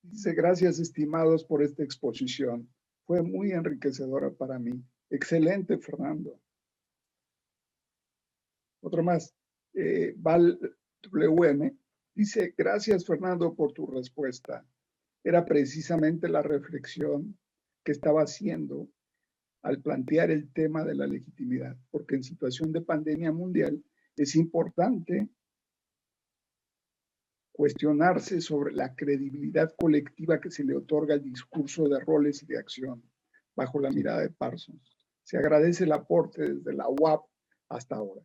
dice, gracias estimados por esta exposición. Fue muy enriquecedora para mí. Excelente, Fernando. Otro más. Val WM dice, gracias, Fernando, por tu respuesta. Era precisamente la reflexión que estaba haciendo al plantear el tema de la legitimidad, porque en situación de pandemia mundial es importante cuestionarse sobre la credibilidad colectiva que se le otorga al discurso de roles y de acción bajo la mirada de Parsons. Se agradece el aporte desde la UAP hasta ahora.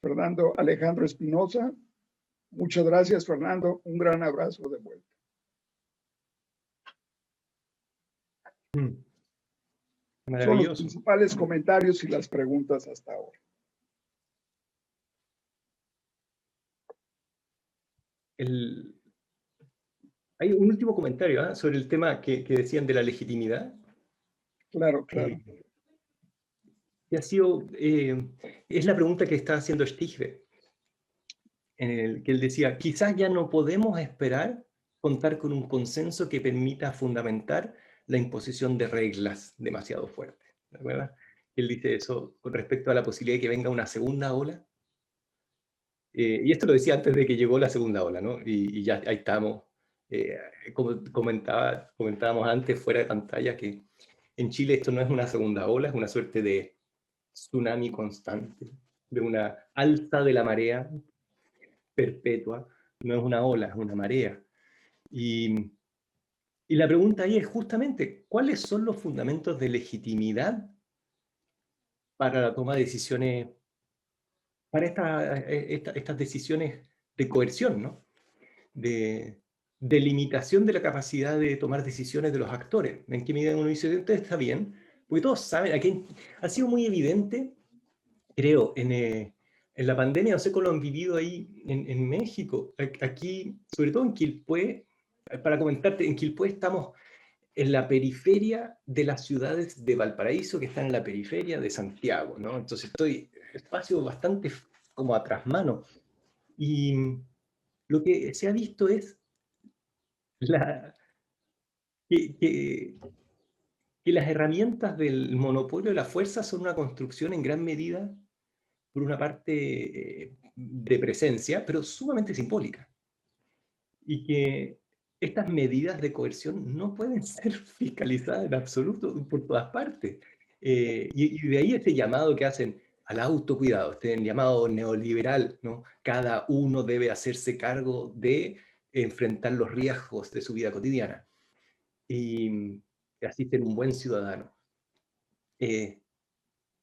Fernando Alejandro Espinosa, muchas gracias, Fernando. Un gran abrazo de vuelta. Son los principales comentarios y las preguntas hasta ahora. Hay un último comentario sobre el tema que decían de la legitimidad. Claro, claro. Que ha sido, es la pregunta que está haciendo Stichler, que él decía, quizás ya no podemos esperar contar con un consenso que permita fundamentar la imposición de reglas demasiado fuertes, ¿verdad? Él dice eso con respecto a la posibilidad de que venga una segunda ola. Y esto lo decía antes de que llegó la segunda ola, ¿no? Y ya ahí estamos. Como comentábamos antes, fuera de pantalla, que en Chile esto no es una segunda ola, es una suerte de tsunami constante, de una alza de la marea perpetua. No es una ola, es una marea. Y, y la pregunta ahí es justamente, ¿cuáles son los fundamentos de legitimidad para la toma de decisiones, para estas decisiones de coerción, ¿no? De limitación de la capacidad de tomar decisiones de los actores? ¿En qué medida uno dice, entonces está bien? Porque todos saben, aquí ha sido muy evidente, creo, en la pandemia, no sé cómo lo han vivido ahí en México, aquí, sobre todo en Quilpué, para comentarte, en Quilpué estamos en la periferia de las ciudades de Valparaíso, que están en la periferia de Santiago, ¿no? Entonces estoy en espacio bastante como a trasmano. Y lo que se ha visto es la, que, que, que las herramientas del monopolio de la fuerza son una construcción en gran medida, por una parte, de presencia, pero sumamente simbólica. Y que estas medidas de coerción no pueden ser fiscalizadas en absoluto por todas partes. Y de ahí este llamado que hacen al autocuidado, este llamado neoliberal, ¿no? Cada uno debe hacerse cargo de enfrentar los riesgos de su vida cotidiana y así ser un buen ciudadano. Eh,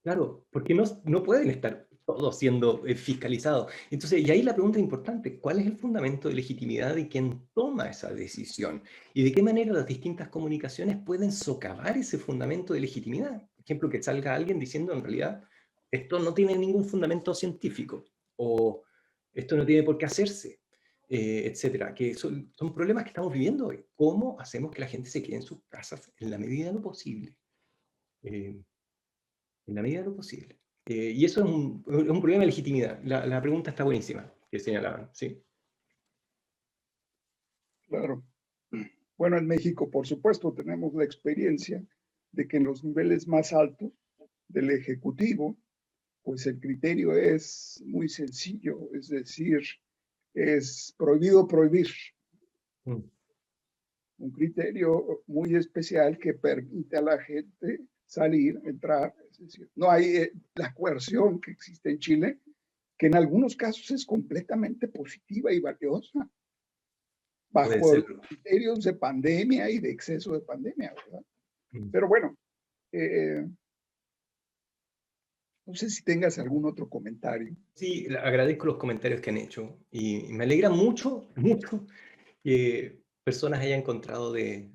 Claro, porque no pueden estar todos siendo fiscalizados. Entonces, y ahí la pregunta importante, ¿cuál es el fundamento de legitimidad de quien toma esa decisión? ¿Y de qué manera las distintas comunicaciones pueden socavar ese fundamento de legitimidad? Por ejemplo, que salga alguien diciendo, en realidad, esto no tiene ningún fundamento científico, o esto no tiene por qué hacerse, etcétera. Que son problemas que estamos viviendo hoy. ¿Cómo hacemos que la gente se quede en sus casas en la medida de lo posible? Eh, en la medida de lo posible. Y eso es un problema de legitimidad. La pregunta está buenísima, que señalaban, sí. Claro. Bueno, en México, por supuesto, tenemos la experiencia de que en los niveles más altos del Ejecutivo, pues el criterio es muy sencillo, es decir, es prohibido prohibir. Mm. Un criterio muy especial que permite a la gente salir, entrar, es decir, no hay la coerción que existe en Chile, que en algunos casos es completamente positiva y valiosa, Puede bajo serlo. criterios de pandemia y de exceso de pandemia, ¿verdad? Mm. Pero bueno, no sé si tengas algún otro comentario. Sí, agradezco los comentarios que han hecho y me alegra mucho, mucho que personas hayan encontrado de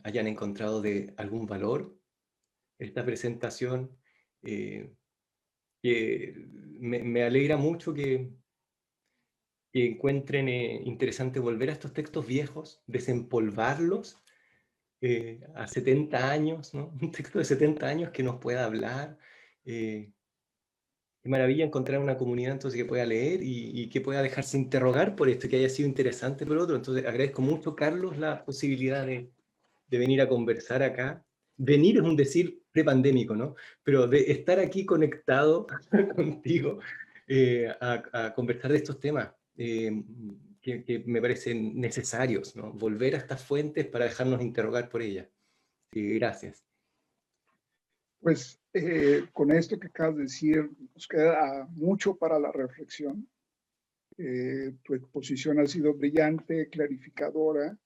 algún valor esta presentación. Que me alegra mucho que encuentren interesante volver a estos textos viejos, desempolvarlos a 70 años, ¿no? Un texto de 70 años que nos pueda hablar. Qué maravilla encontrar una comunidad entonces que pueda leer y que pueda dejarse interrogar por esto, que haya sido interesante por otro. Entonces agradezco mucho, Carlos, la posibilidad de venir a conversar acá. Venir es un decir prepandémico, ¿no? Pero de estar aquí conectado contigo a conversar de estos temas que me parecen necesarios, ¿no? Volver a estas fuentes para dejarnos interrogar por ellas. Sí, gracias. Pues con esto que acabas de decir, nos queda mucho para la reflexión. Tu exposición ha sido brillante, clarificadora.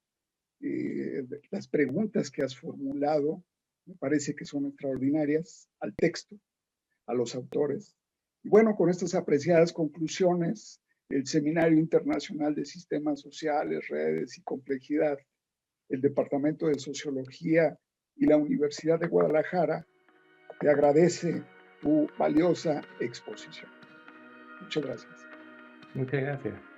Las preguntas que has formulado me parece que son extraordinarias al texto, a los autores. Y bueno, con estas apreciadas conclusiones, el Seminario Internacional de Sistemas Sociales, Redes y Complejidad, el Departamento de Sociología y la Universidad de Guadalajara te agradece tu valiosa exposición. Muchas gracias. Muchas gracias.